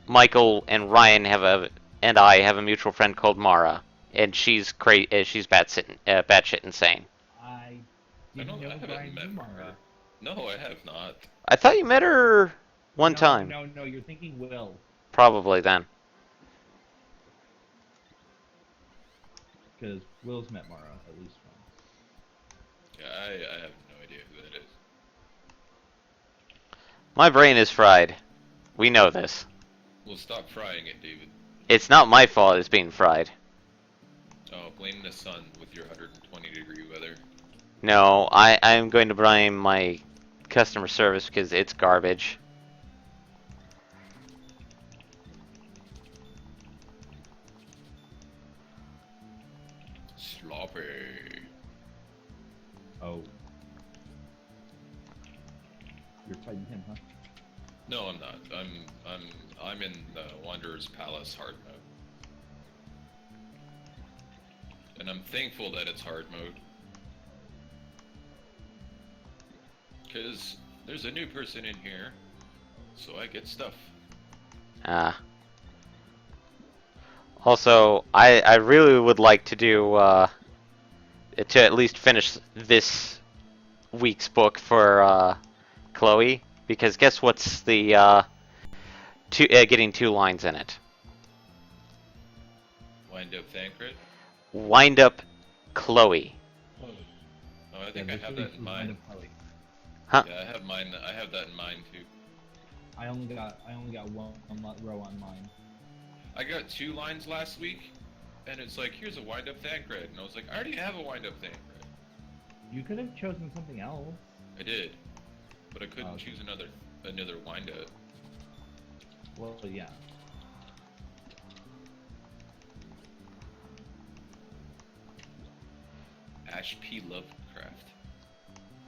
Michael and Ryan and I have a mutual friend called Mara, and she's she's batshit insane. I I didn't know haven't Brian met Newmar. her. No, I have not. I thought you met her one No, time. No, you're thinking Will. Probably then. Because Will's met Mara at least once. Yeah, I have no idea who that is. My brain is fried. We know this. Well, stop frying it, David. It's not my fault it's being fried. Oh, blame the sun with your 120-degree weather. No, I'm going to blame my customer service because it's garbage. Sloppy. Oh. You're fighting him, huh? No, I'm not. I'm in the Wanderer's Palace hard mode. And I'm thankful that it's hard mode. Because there's a new person in here, so I get stuff. Also, I really would like to do to at least finish this week's book for Chloe, because guess what's the getting 2 lines in it. Wind up Thancred. Wind up Chloe. Oh, I think I have that in mind. Huh? Yeah, I have mine. I have that in mind too. I only got one row on mine. I got 2 lines last week, and it's like, here's a wind up Thancred, and I was like, I already have a wind up Thancred. You could have chosen something else. I did, but I couldn't Oh, okay. choose another wind up. Well, yeah. Ash P. Lovecraft.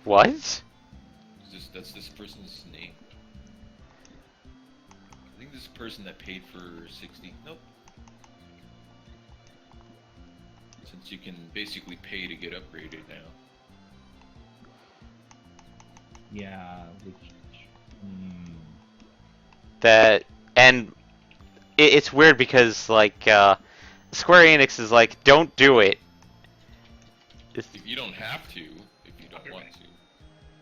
What? That's this person's name. I think this is a person that paid for 60. Nope. Since you can basically pay to get upgraded now. Yeah, which... That and it's weird because like Square Enix is like, don't do it. If you don't have to, if you don't want to.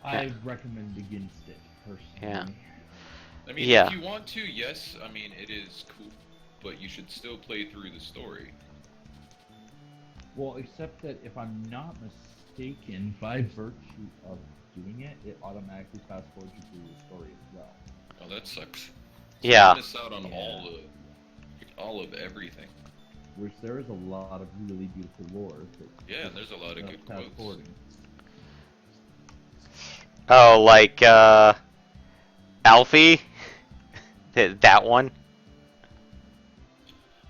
I recommend against it, personally. Yeah. I mean, Yeah. if you want to, yes, I mean, it is cool. But you should still play through the story. Well, except that if I'm not mistaken, by virtue of doing it, it automatically fast forwards you through the story as well. Oh, that sucks. Yeah. You miss out on Yeah. all of everything. Which there is a lot of really beautiful lore. That Yeah, and there's a lot of good fast quotes. forwarding. Oh, like Alfie? That one?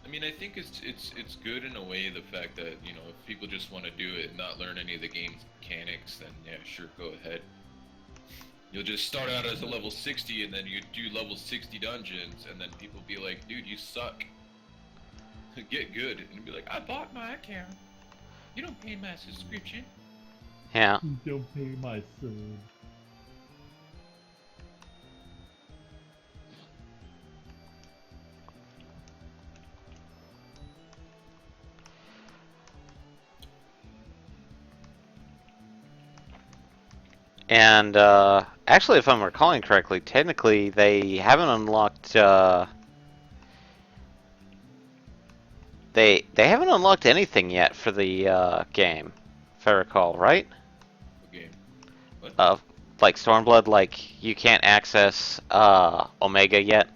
I mean, I think it's good in a way, the fact that, you know, if people just want to do it and not learn any of the game's mechanics, then yeah, sure, go ahead. You'll just start out as a level 60 and then you do level 60 dungeons and then people be like, dude, you suck. Get good. And be like, I bought my account. You don't pay my subscription. Yeah. Don't pay my son. And actually, if I'm recalling correctly, technically they haven't unlocked they haven't unlocked anything yet for the game, if I recall, right? What game? What? like Stormblood, like you can't access Omega yet?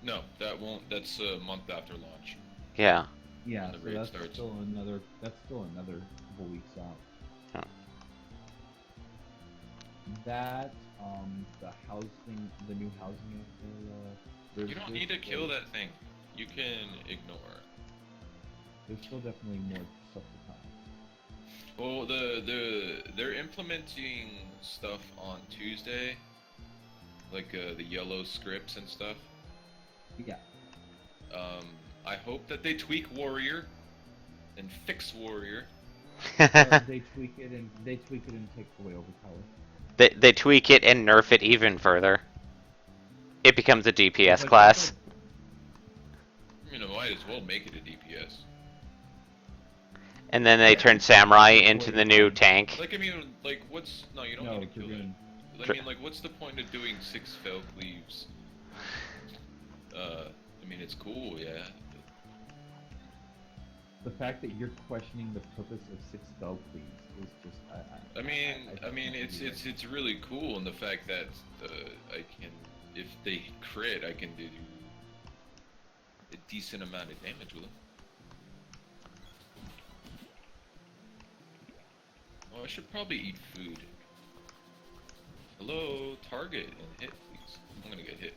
No, that won't. That's a month after launch. Yeah. Yeah, the so raid that's starts. still another couple weeks out. Oh. That the housing, the new housing area. You don't need to kill that thing. You can ignore. There's still definitely more stuff to come. Well, they're implementing stuff on Tuesday, like the yellow scripts and stuff. Yeah. I hope that they tweak Warrior and fix Warrior. They tweak it and take away Overpower. They tweak it and nerf it even further. It becomes a DPS Like, class. You know, might as well make it a DPS. And then they turn Samurai into the new tank. Like, I mean, like, what's... No, you don't No, need to kill Dragoon. it. I mean, like, what's the point of doing 6 Fell Cleaves? I mean, it's cool, yeah. The fact that you're questioning the purpose of 6 spell cleaves is just I mean, it's really cool in the fact that I can, if they crit, I can do a decent amount of damage with them. Oh, I should probably eat food. Hello, target and hit, please. I'm gonna get hit.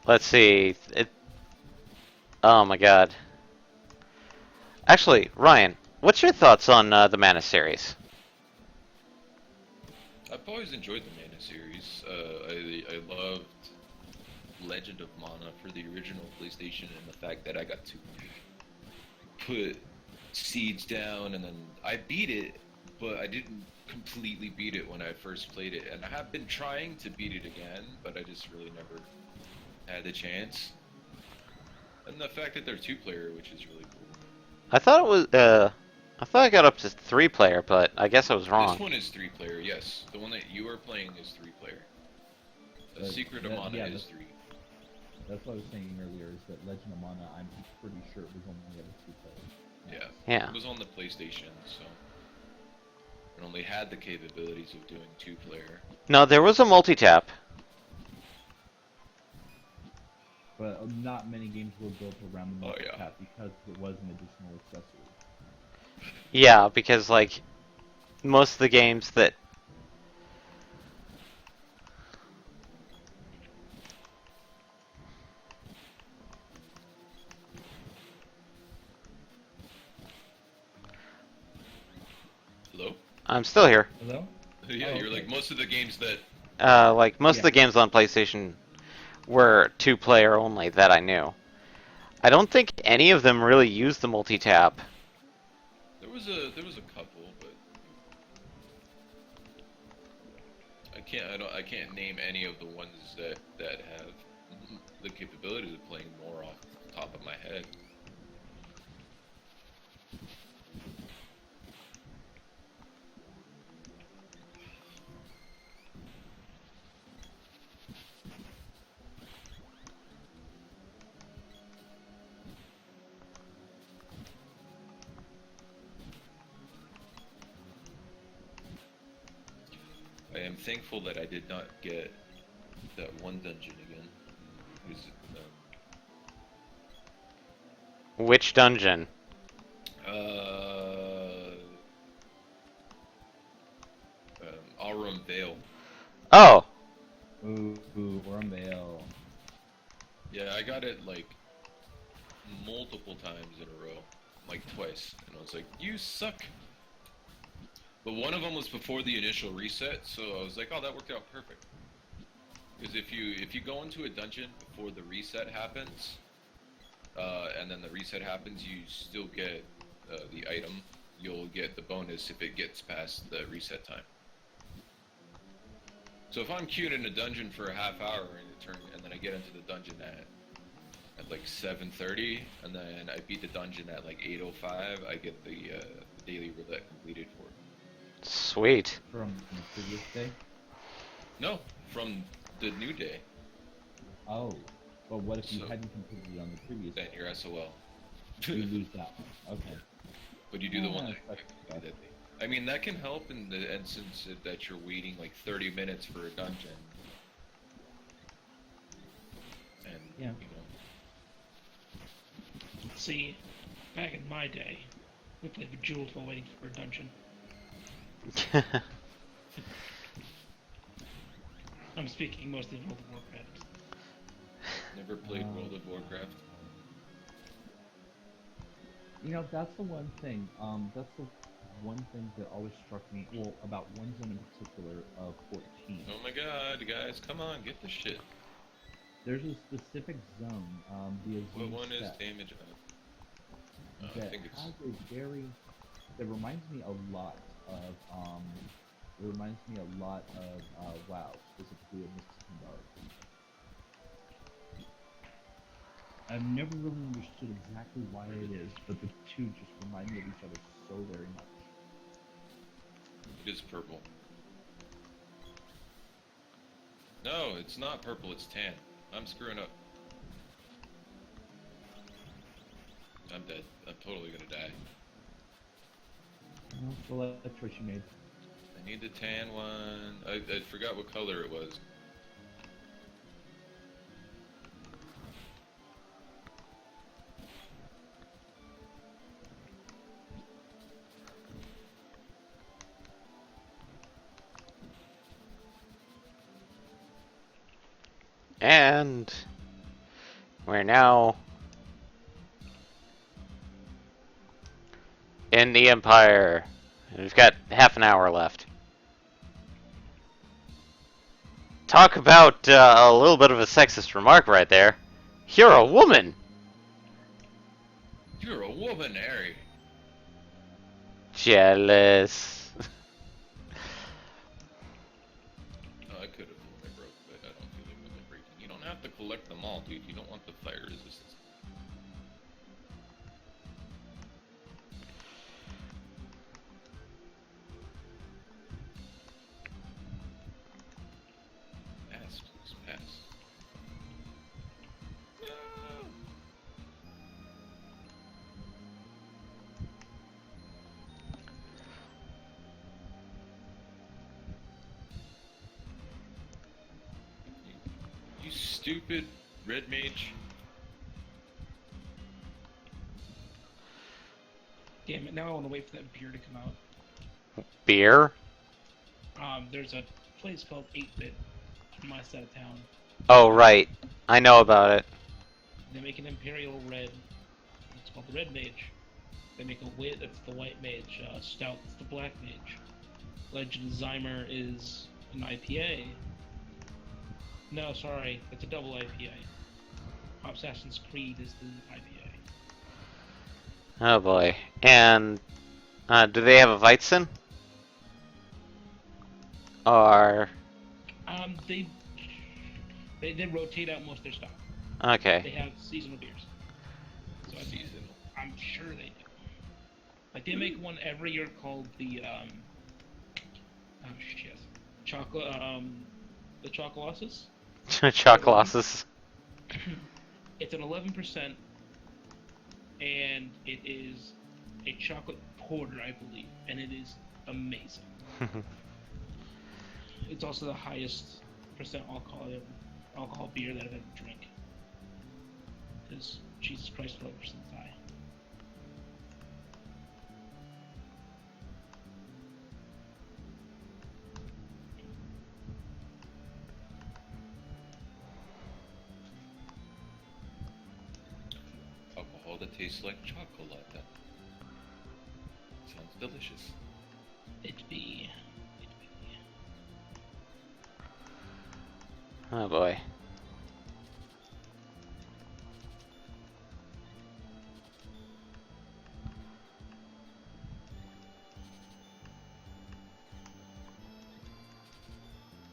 Let's see. Oh my god. Actually, Ryan, what's your thoughts on the Mana series? I've always enjoyed the Mana series. I loved Legend of Mana for the original PlayStation, and the fact that I got to put seeds down, and then I beat it, but I didn't completely beat it when I first played it, and I have been trying to beat it again, but I just really never had the chance. And the fact that they're 2-player, which is really cool. I thought it was, I thought I got up to 3-player, but I guess I was wrong. This one is 3-player, yes. The one that you are playing is 3-player. The Secret of Mana yeah, is 3. That's what I was saying earlier, is that Legend of Mana, I'm pretty sure it was only at a 2-player. Yeah. Yeah. It was on the PlayStation, so it only had the capabilities of doing 2-player. No, there was a multi-tap. But not many games were built around the Oh, multi-tap yeah. because it was an additional accessory. Yeah, because like most of the games that Hello? I'm still here. Hello? Yeah, Oh, you're okay. like most of the games that... Like most of the games on PlayStation were 2-player only that I knew. I don't think any of them really used the multi-tap. There was a couple, but I can't name any of the ones that have the capabilities of playing more off the top of my head. I am thankful that I did not get that one dungeon again. It was, Which dungeon? Aurum Vale. Oh, Ooh, Worm Vale. Yeah, I got it like multiple times in a row, like twice, and I was like, "You suck." But one of them was before the initial reset, so I was like, "Oh, that worked out perfect." Because if you go into a dungeon before the reset happens, and then the reset happens, you still get the item. You'll get the bonus if it gets past the reset time. So if I'm queued in a dungeon for a half hour and then I get into the dungeon at at like 7:30, and then I beat the dungeon at like 8:05. I get the daily roulette completed for it. Sweet. From the previous day? No, from the new day. Oh. But what if you So- hadn't completed it on the previous Then day? you're SOL. You lose that one. Okay. But you do the one Yeah, that that's that day. I mean, that can help in the instance that you're waiting like 30 minutes for a dungeon. And, Yeah. you know, See, back in my day, we played with Jules while waiting for a dungeon. I'm speaking mostly of World of Warcraft. never played World of Warcraft. You know, that's the one thing. That's the one thing that always struck me. Well, about one zone in particular of 14. Oh my god, guys, come on, get the shit. There's a specific zone, the What Azim one is Steppe, damage of? I that think it's... has a very. That reminds me a lot of. It reminds me a lot of WoW, specifically of Mystic Dark. I've never really understood exactly why it is, but the two just remind me of each other so very much. It is purple. No, it's not purple, it's tan. I'm screwing up. I'm dead. I'm totally gonna die. Well, the choice you made. I need the tan one. I forgot what color it was. And we're now in the Empire. We've got half an hour left. Talk about a little bit of a sexist remark right there. You're a woman! You're a woman, Harry. Jealous. Oh, I could have limit broke, but I don't feel like limit breaking. You don't have to collect them all, dude. You don't want the fire resistance. Pass, please, pass. No! You stupid red mage. Damn it! Now I want to wait for that beer to come out. Beer? There's a place called 8-Bit in my side of town. Oh, right. I know about it. They make an Imperial Red. It's called the Red Mage. They make a wit. That's the White Mage. Stout. That's the Black Mage. Legend of Zymer is an IPA. No, sorry, it's a double IPA. Assassin's Creed is the IPA. Oh boy. And do they have a Weizen? Or They rotate out most of their stock. They okay. have seasonal beers. So Seasonal. I'm sure they do. Like they make one every year called the oh shit, chocolate the Chocolossus. Chocolossus. It's an 11%, and it is a chocolate porter, I believe, and it is amazing. It's also the highest percent alcohol beer that I've ever drank. Because Jesus Christ, 11% is high. Alcohol that tastes like chocolate. Sounds delicious. It be. Oh boy.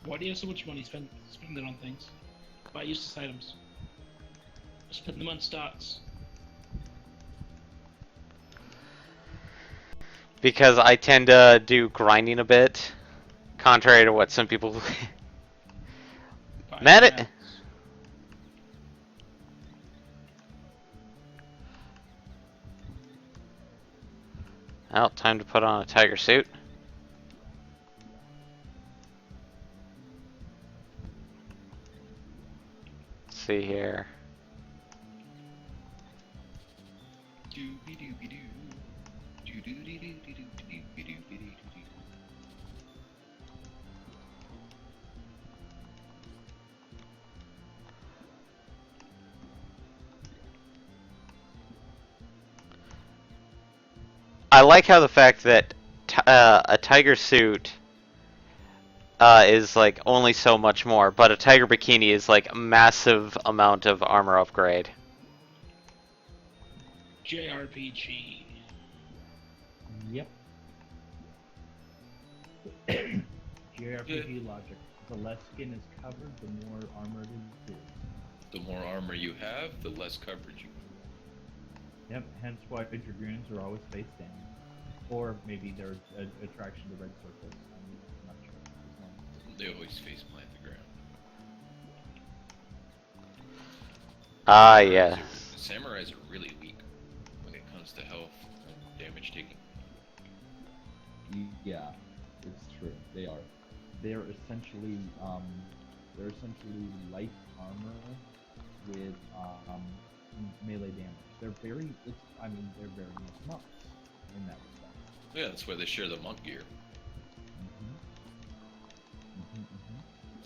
Why do you have so much money? Spend it on things. Buy useless items. Spend them on stocks. Because I tend to do grinding a bit, contrary to what some people. Buy Met it. mounts. Well, time to put on a tiger suit. Let's see here. Doobie-doobie-doo. Doo-doo-dee-doo-dee-doo-doo-doo-doo-doo-doo-doo. I like how the fact that a tiger suit is like only so much more, but a tiger bikini is like a massive amount of armor upgrade. JRPG. Yep. JRPG logic. The less skin is covered, the more armor it is. The more armor you have, the less coverage you Yep, hence why dragoons are always face down. Or maybe their attraction to red circles. I'm not sure. have. They always face plant the ground. Ah, yeah. Samurais are really weak when it comes to health and damage taking. Yeah, it's true. They are. They're essentially light armor with melee damage. They're very much monks in that respect. Yeah, that's why they share the monk gear.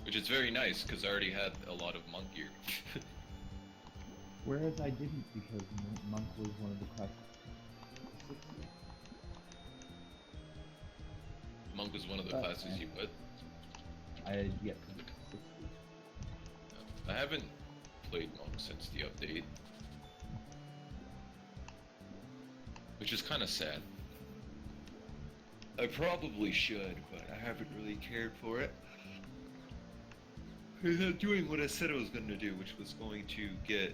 Which is very nice, because I already had a lot of monk gear. Whereas I didn't, because monk was one of the classes. Monk was one of the classes you put. I had yet to get 60. I haven't played monk since the update. Which is kind of sad. I probably should, but I haven't really cared for it. I'm doing what I said I was going to do, which was going to get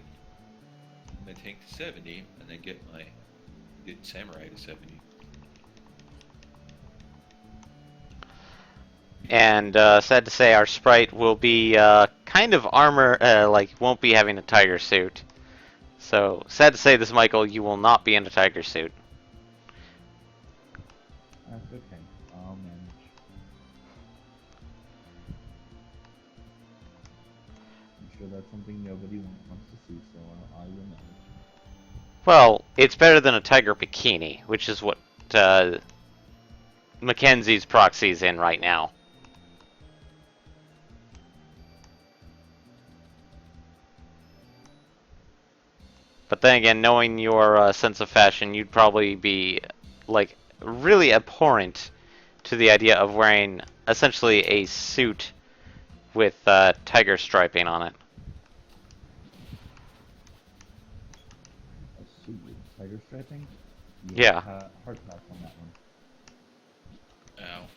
my tank to 70, and then get my good samurai to 70. And sad to say, our sprite will be kind of armor, like won't be having a tiger suit. So sad to say this, Michael, you will not be in a tiger suit. That's okay. I'll manage. I'm sure that's something nobody wants to see, so I will manage. Well, it's better than a tiger bikini, which is what Mackenzie's proxy's in right now. But then again, knowing your sense of fashion, you'd probably be like really abhorrent to the idea of wearing essentially a suit with tiger striping on it. A suit with tiger striping? Yeah. Hard pass on that one. Ow.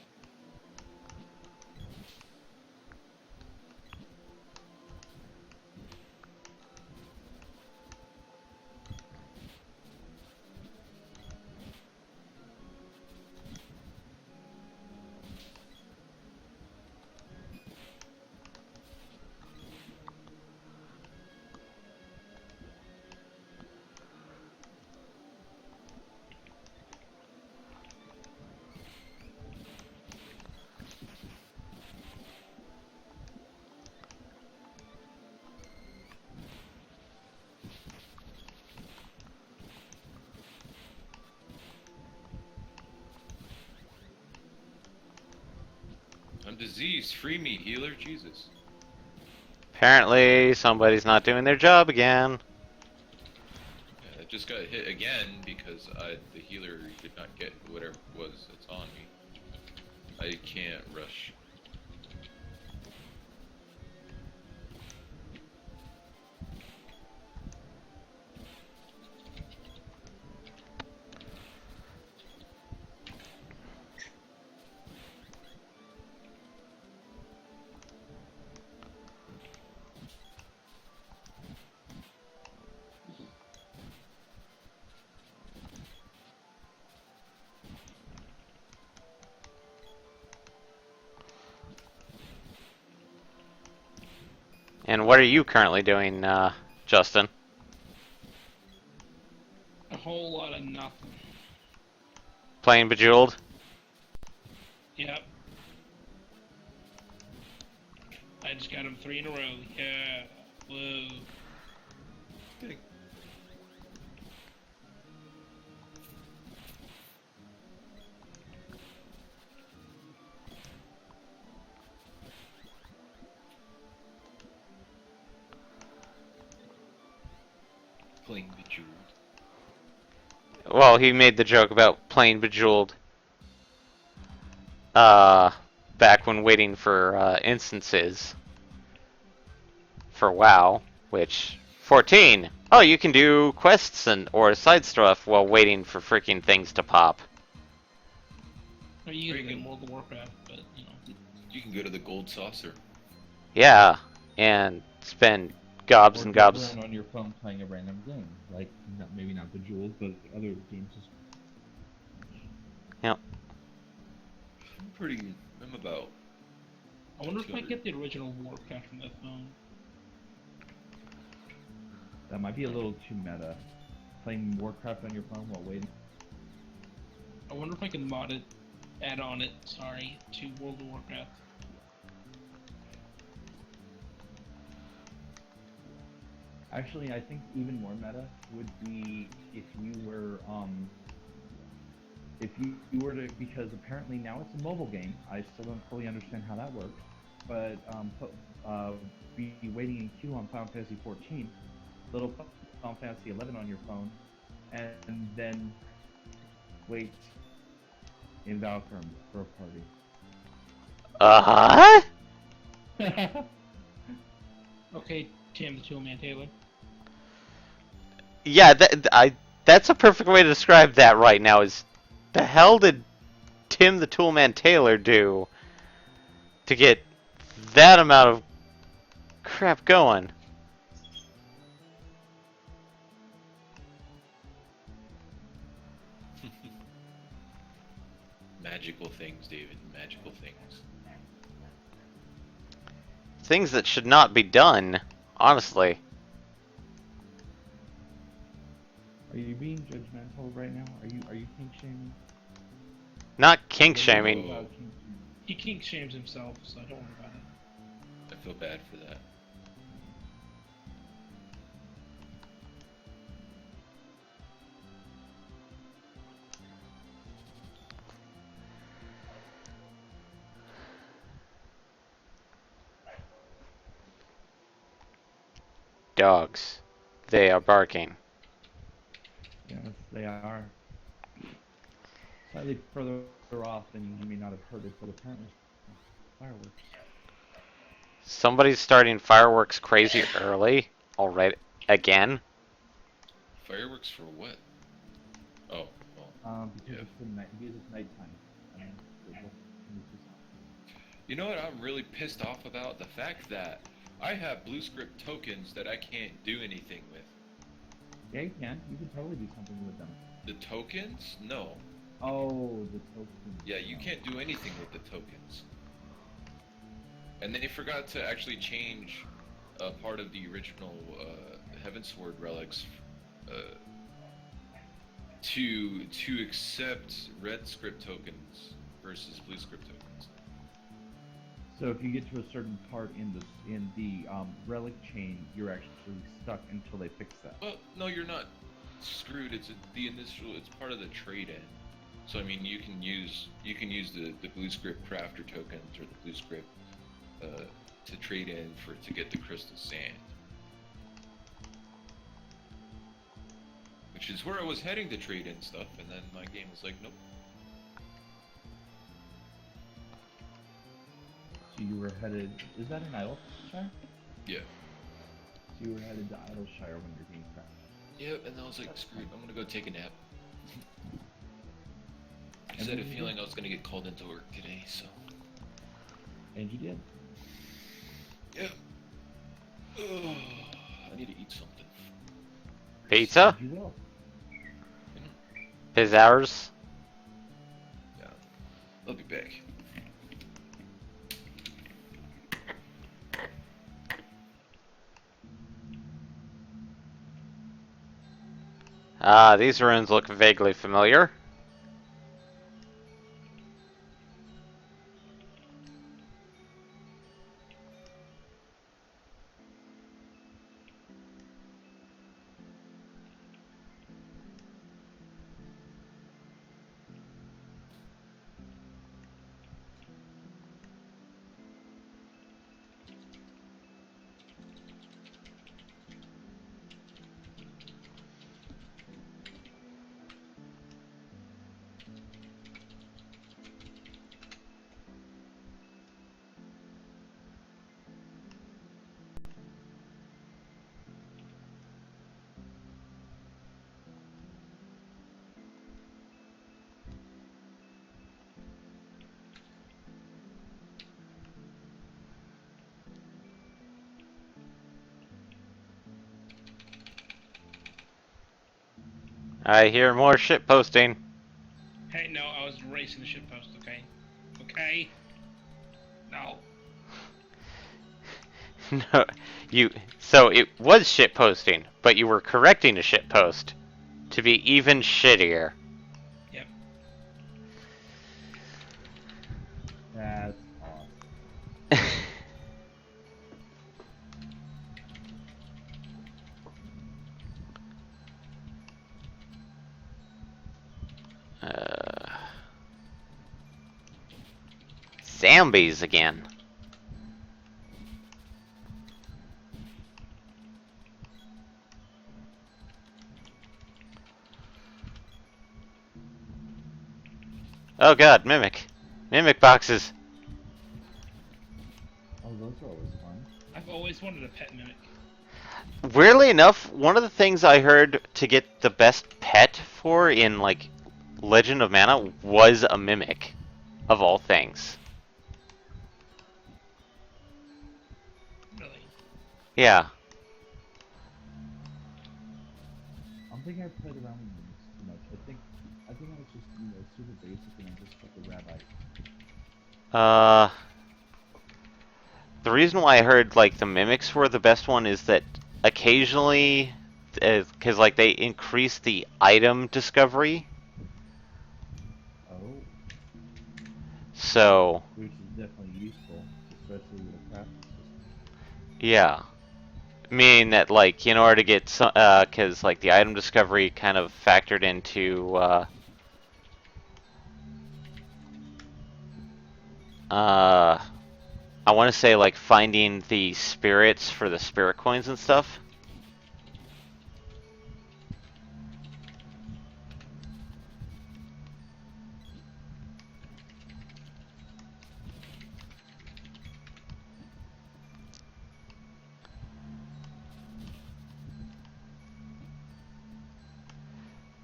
I'm diseased. Free me, healer. Jesus. Apparently, somebody's not doing their job again. Yeah, I just got hit again because the healer did not get whatever it was that's on me. I can't rush. And what are you currently doing, Justin? A whole lot of nothing. Playing Bejeweled? Yep. I just got him 3 in a row. Yeah. Whoa. Kidding. Playing Bejeweled. Well, he made the joke about playing Bejeweled. Back when waiting for instances for WoW, which 14. Oh, you can do quests and or side stuff while waiting for freaking things to pop. Or you can get World of Warcraft, but you know. You can go to the gold saucer. Yeah, and spend gobs Or and drive gobs. around on your phone playing a random game, like maybe not Bejeweled, but other games. Yep. I'm about. I wonder if I 200. get the original Warcraft from that phone. That might be a little too meta. Playing Warcraft on your phone while waiting. I wonder if I can mod it, add on it, sorry, to World of Warcraft. Actually, I think even more meta would be if you were to, because apparently now it's a mobile game. I still don't fully understand how that works, but be waiting in queue on Final Fantasy 14, little Final Fantasy 11 on your phone, and then wait in Valkyrie for a Uh-huh? party. Okay, Tim the Toolman Taylor. Yeah, that's a perfect way to describe that right now is the hell did Tim the Toolman Taylor do to get that amount of crap going? Magical things, David. Magical things. Things that should not be done, honestly. Are you being judgmental right now? Are you kink shaming? Not kink shaming. Whoa. He kink shames himself, so don't worry about it. I feel bad for that. Dogs. They are barking. Yes, they are. Slightly further off than you may not have heard it, but apparently fireworks. Somebody's starting fireworks crazy early already again. Fireworks for what? Oh, well. Because Yeah. it's nighttime. I mean, it's You know what I'm really pissed off about? The fact that I have blue script tokens that I can't do anything with. yeah, you can. You can totally do something with them. The tokens? No. Oh, the tokens. Yeah, you can't do anything with the tokens. And they forgot to actually change part of the original Heavensward relics to accept red script tokens versus blue script tokens. So if you get to a certain part in the relic chain, you're actually stuck until they fix that. Well, no, you're not screwed. It's it's part of the trade-in. So I mean, you can use the blue script crafter tokens or the blue script to trade in to get the crystal sand, which is where I was heading to trade in stuff, and then my game was like, nope. So you were headed. Is that in Idleshire? Yeah. So you were headed to Idleshire when your game crashed. Yep, and I was like, screw it, I'm gonna go take a nap. I just had a feeling I was gonna get called into work today, so. And you did. Yeah. Oh, I need to eat something. Pizza? You will. His hours? Yeah. I'll be back. Ah, these ruins look vaguely familiar. I hear more shit posting. Hey, no, I was racing the shitpost, okay? Okay? No. No, you. So it was shit posting, but you were correcting a shit post to be even shittier. Yep. That's awesome. Zombies again. Oh god, mimic. Mimic boxes. Oh, those are always fun. I've always wanted a pet mimic. Weirdly enough, one of the things I heard to get the best pet for in, like, Legend of Mana was a mimic, of all things. Really. Yeah. I don't think I played around with mimics too much. I think I was just, super basic and I just took a rabbi. Uh, the reason why I heard, like, the mimics were the best one is that occasionally, because, like, they increase the item discovery. Oh, So, which is definitely useful, especially with a crafting system. yeah. Meaning that, like, in order to get some, because, like, the item discovery kind of factored into, I want to say, like, finding the spirits for the spirit coins and stuff.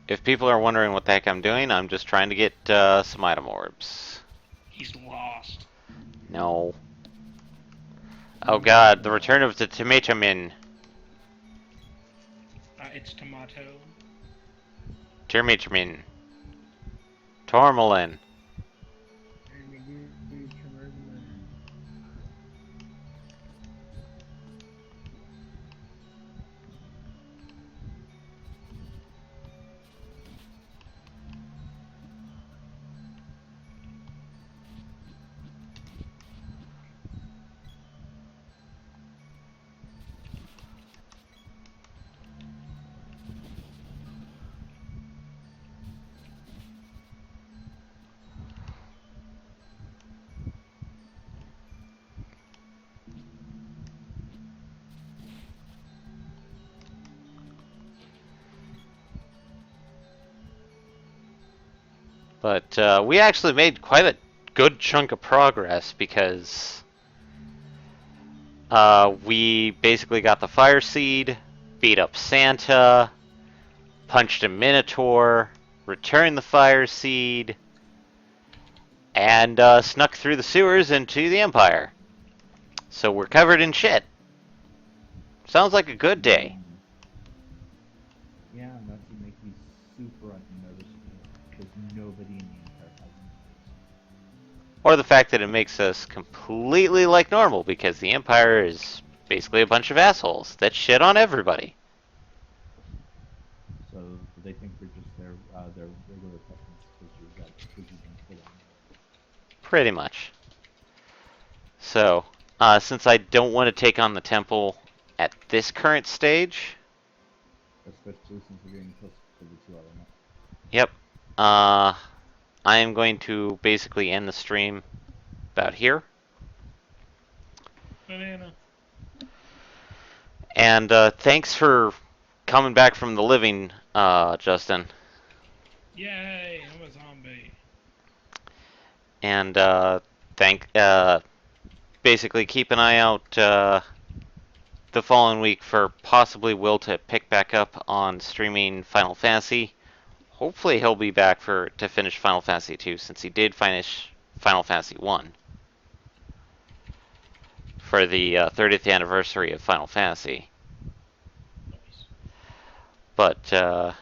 If people are wondering what the heck I'm doing, I'm just trying to get some item orbs. He's lost. No. Oh god, the return of the tomato min. It's tomato. Tomato min. Tourmaline. But we actually made quite a good chunk of progress because we basically got the fire seed, beat up Santa, punched a minotaur, returned the fire seed, and snuck through the sewers into the Empire. So we're covered in shit. Sounds like a good day. Yeah, and that's what makes me super unnoticeable because nobody in the Empire has noticed. Or the fact that it makes us completely like normal because the Empire is basically a bunch of assholes that shit on everybody. So But they think they're just their regular customers because you've been put on. Pretty much. So, since I don't want to take on the temple at this current stage, Especially since we're getting close to the 2 hour mark. yep, I am going to basically end the stream about here. Banana. And thanks for coming back from the living, Justin. Yay! I'm a zombie. And basically keep an eye out the following week for possibly Will to pick back up on streaming Final Fantasy. Hopefully he'll be back to finish Final Fantasy 2 since he did finish Final Fantasy 1 for the 30th anniversary of Final Fantasy. Nice. But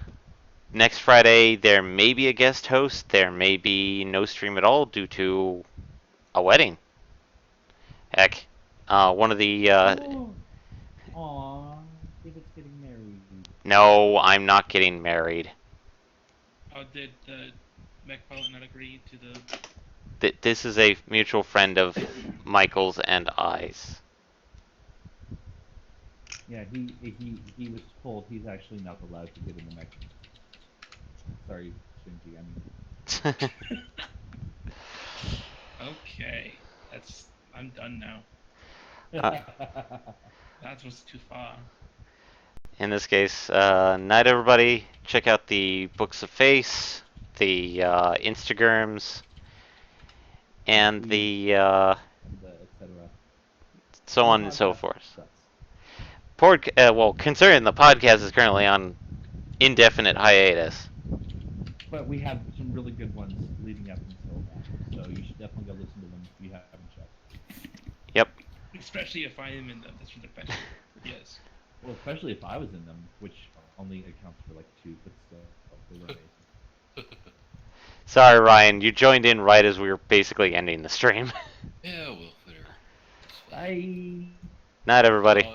next Friday there may be a guest host. There may be no stream at all due to a wedding. Heck, one of the Aww, David's getting married. no, I'm not getting married. Oh, did the mech pilot not agree to the? This is a mutual friend of Michael's and I's. Yeah, he was told he's actually not allowed to get in the mech. Sorry, Shinji. I mean, Okay, I'm done now. That was too far. In this case, night everybody. Check out the Books of Face, the Instagrams, and the and etc. so on and so forth. Well, considering the podcast is currently on indefinite hiatus. But we have some really good ones leading up until that, so you should definitely go listen to them if you haven't checked. Yep. Especially if I am in them. That's what the best. Yes. Well, especially if I was in them, which only accounts for like 2, but still, they were amazing. Sorry, Ryan. You joined in right as we were basically ending the stream. Yeah, well, whatever. Bye. Night, everybody.